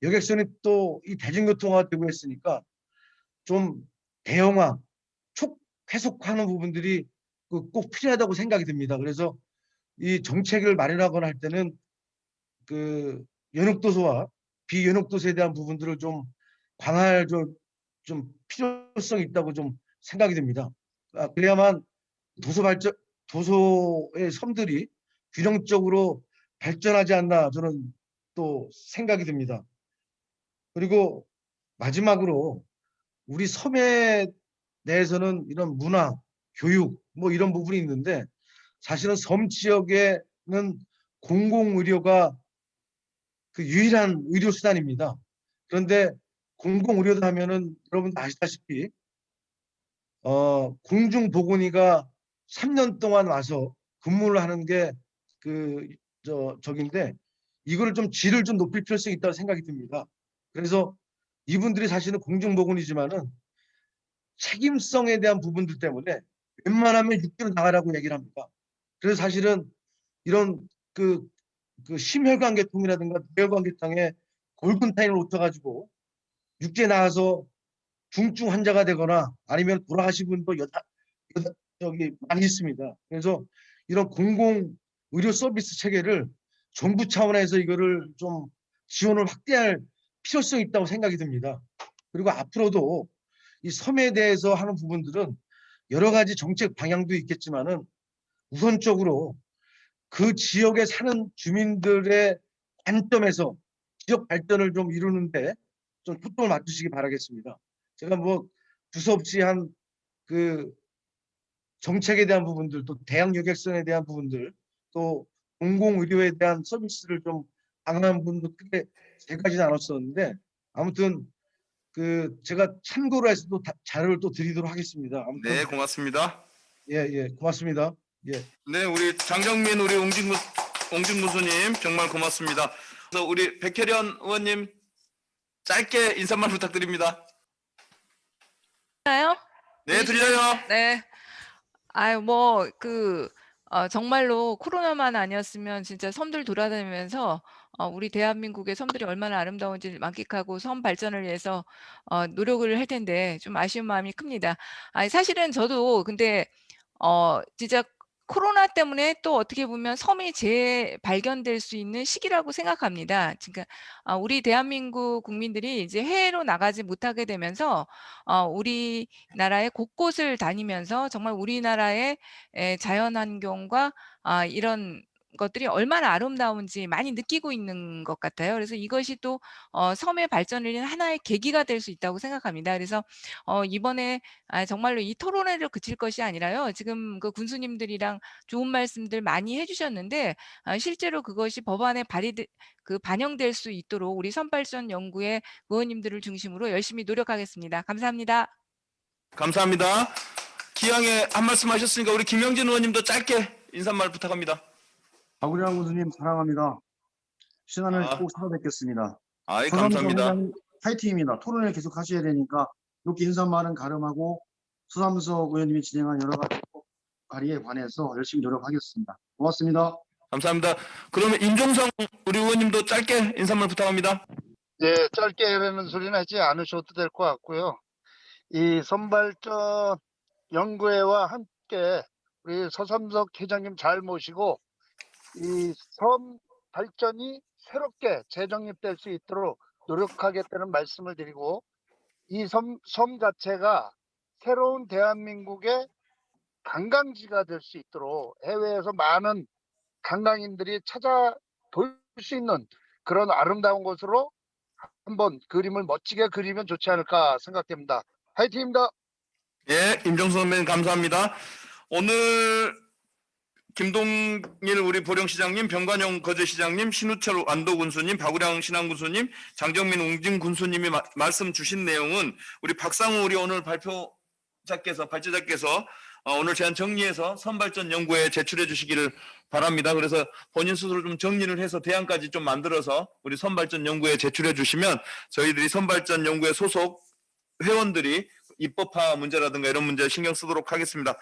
여객선이 또 이 대중교통화되고 했으니까 좀 대형화, 촉회속하는 부분들이 꼭 필요하다고 생각이 듭니다. 그래서 이 정책을 마련하거나 할 때는 그 연육도서와 비연육도서에 대한 부분들을 좀 강화할 좀 필요성이 있다고 좀 생각이 듭니다. 그래야만 도서의 섬들이 균형적으로 발전하지 않나 저는 또 생각이 듭니다. 그리고 마지막으로 우리 섬에 대해서는 이런 문화, 교육 뭐 이런 부분이 있는데 사실은 섬 지역에는 공공의료가 그 유일한 의료 수단입니다. 그런데 공공의료다 하면은 여러분 아시다시피 공중보건의가 3년 동안 와서 근무를 하는 게 저긴데 이거를 좀 질을 좀 높일 필요성이 있다고 생각이 듭니다. 그래서 이분들이 사실은 공중보건이지만은 책임성에 대한 부분들 때문에 웬만하면 육지로 나가라고 얘기를 합니다. 그래서 사실은 이런 심혈관 계통이라든가 뇌혈관 계통에 골든타임을 놓쳐가지고 육지에 나가서 중증 환자가 되거나 아니면 돌아가신 분도 많이 있습니다. 그래서 이런 공공 의료 서비스 체계를 정부 차원에서 이거를 좀 지원을 확대할 필요성이 있다고 생각이 듭니다. 그리고 앞으로도 이 섬에 대해서 하는 부분들은 여러 가지 정책 방향도 있겠지만은 우선적으로 그 지역에 사는 주민들의 관점에서 지역 발전을 좀 이루는데 좀 초점을 맞추시기 바라겠습니다. 제가 뭐 두서없이 한 그 정책에 대한 부분들, 또 대학 여객선에 대한 부분들, 또 공공의료에 대한 서비스를 좀 강화한 부분도 크게 세 가지는 않았었는데 아무튼 제가 참고로 해서 또 자료를 또 드리도록 하겠습니다. 아무튼 네, 고맙습니다. 예, 고맙습니다. 예. 네, 우리 장정민 우리 옹진군수님 정말 고맙습니다. 그래서 우리 백혜련 의원님 짧게 인사말 부탁드립니다. 나요? 네, 들려요. 네. 정말로 코로나만 아니었으면 진짜 섬들 돌아다니면서 우리 대한민국의 섬들이 얼마나 아름다운지 만끽하고 섬 발전을 위해서 노력을 할 텐데 좀 아쉬운 마음이 큽니다. 사실은 저도 근데 진짜 코로나 때문에 또 어떻게 보면 섬이 재발견될 수 있는 시기라고 생각합니다. 그러니까 우리 대한민국 국민들이 이제 해외로 나가지 못하게 되면서 우리나라의 곳곳을 다니면서 정말 우리나라의 자연환경과 이런 것들이 얼마나 아름다운지 많이 느끼고 있는 것 같아요. 그래서 이것이 또 섬의 발전을 위한 하나의 계기가 될 수 있다고 생각합니다. 그래서 이번에 정말로 이 토론회로 그칠 것이 아니라요. 지금 그 군수님들이랑 좋은 말씀들 많이 해주셨는데 실제로 그것이 법안에 반영될 수 있도록 우리 섬발전 연구의 의원님들을 중심으로 열심히 노력하겠습니다. 감사합니다. 감사합니다. 기왕에 한 말씀 하셨으니까 우리 김영진 의원님도 짧게 인사말 부탁합니다. 박우량 군수님 사랑합니다. 시간을 꼭 찾아뵙겠습니다. 감사합니다. 파이팅입니다. 토론을 계속 하셔야 되니까 이렇게 인사말은 가름하고 서삼석 의원님이 진행한 여러 가지 발의에 관해서 열심히 노력하겠습니다. 고맙습니다. 감사합니다. 그러면 임종성 우리 의원님도 짧게 인사말 부탁합니다. 네, 짧게라는 소리는 하지 않으셔도 될 것 같고요. 이 선발전 연구회와 함께 우리 서삼석 회장님 잘 모시고 이 섬 발전이 새롭게 재정립될 수 있도록 노력하겠다는 말씀을 드리고 이 섬 자체가 새로운 대한민국의 관광지가 될 수 있도록 해외에서 많은 관광인들이 찾아 볼 수 있는 그런 아름다운 곳으로 한번 그림을 멋지게 그리면 좋지 않을까 생각됩니다. 화이팅입니다. 예, 임정수 선배님 감사합니다. 오늘 김동일 우리 보령시장님, 병관영 거제시장님, 신우철 완도군수님, 박우량 신안군수님, 장정민 웅진군수님이 말씀 주신 내용은 우리 박상우 우리 오늘 발제자께서 오늘 제안 정리해서 선발전 연구에 제출해 주시기를 바랍니다. 그래서 본인 스스로 좀 정리를 해서 대안까지 좀 만들어서 우리 선발전 연구에 제출해 주시면 저희들이 선발전 연구에 소속 회원들이 입법화 문제라든가 이런 문제 신경 쓰도록 하겠습니다.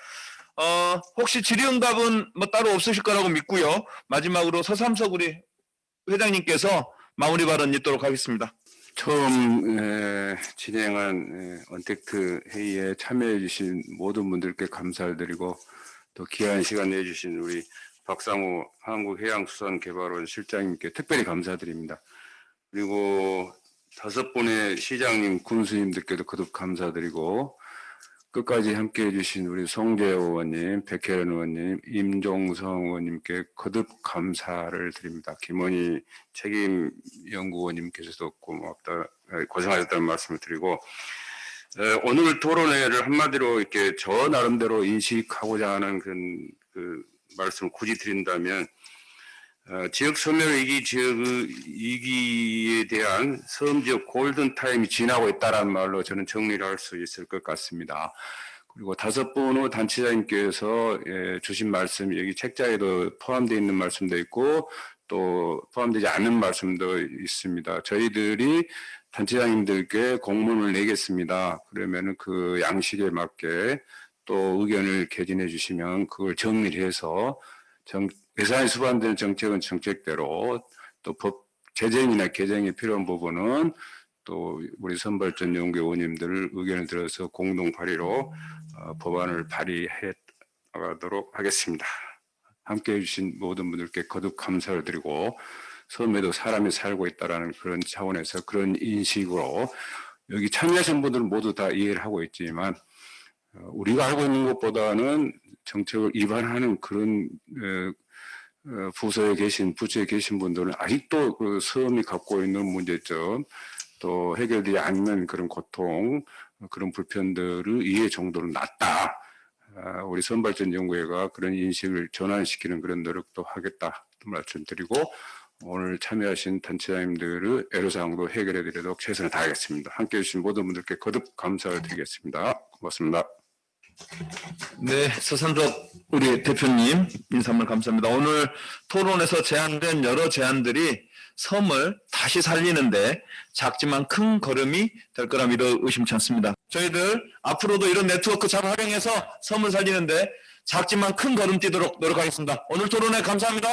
혹시 질의응답은 뭐 따로 없으실 거라고 믿고요. 마지막으로 서삼석 우리 회장님께서 마무리 발언 있도록 하겠습니다. 처음 진행한 언택트 회의에 참여해 주신 모든 분들께 감사를 드리고 또 귀한 시간 내주신 우리 박상우 한국해양수산개발원 실장님께 특별히 감사드립니다. 그리고 5분의 시장님, 군수님들께도 거듭 감사드리고 끝까지 함께해 주신 우리 송재호 의원님, 백혜련 의원님, 임종성 의원님께 거듭 감사를 드립니다. 김원희 책임연구원님께서도 고생하셨다는 말씀을 드리고 오늘 토론회를 한마디로 이렇게 저 나름대로 인식하고자 하는 그 말씀을 굳이 드린다면 지역 소멸위기 위기에 대한 섬지역 골든타임이 지나고 있다는 말로 저는 정리를 할 수 있을 것 같습니다. 그리고 5분 단체장님께서 주신 말씀 여기 책자에도 포함되어 있는 말씀도 있고 또 포함되지 않은 말씀도 있습니다. 저희들이 단체장님들께 공문을 내겠습니다. 그러면은 그 양식에 맞게 또 의견을 개진해 주시면 그걸 정리를 해서 예산이 수반되는 정책은 정책대로 또 법 제정이나 개정이 필요한 부분은 또 우리 선발전 연구 의원님들 의견을 들어서 공동 발의로 법안을 발의해 나가도록 하겠습니다. 함께해 주신 모든 분들께 거듭 감사를 드리고 섬에도 사람이 살고 있다는 그런 차원에서 그런 인식으로 여기 참여하신 분들은 모두 다 이해를 하고 있지만 우리가 알고 있는 것보다는 정책을 위반하는 그런 부서에 계신 부처에 계신 분들은 아직도 그 섬이 갖고 있는 문제점 또 해결되지 않는 그런 고통 그런 불편들을 이해 정도는 낮다. 우리 선발전 연구회가 그런 인식을 전환시키는 그런 노력도 하겠다 말씀드리고 오늘 참여하신 단체장님들의 애로사항도 해결해 드리도록 최선을 다하겠습니다. 함께해 주신 모든 분들께 거듭 감사를 드리겠습니다. 고맙습니다. 네, 서삼석 우리 대표님 인사말 감사합니다. 오늘 토론에서 제안된 여러 제안들이 섬을 다시 살리는데 작지만 큰 걸음이 될 거라 믿어 의심치 않습니다. 저희들 앞으로도 이런 네트워크 잘 활용해서 섬을 살리는데 작지만 큰 걸음 뛰도록 노력하겠습니다. 오늘 토론에 감사합니다.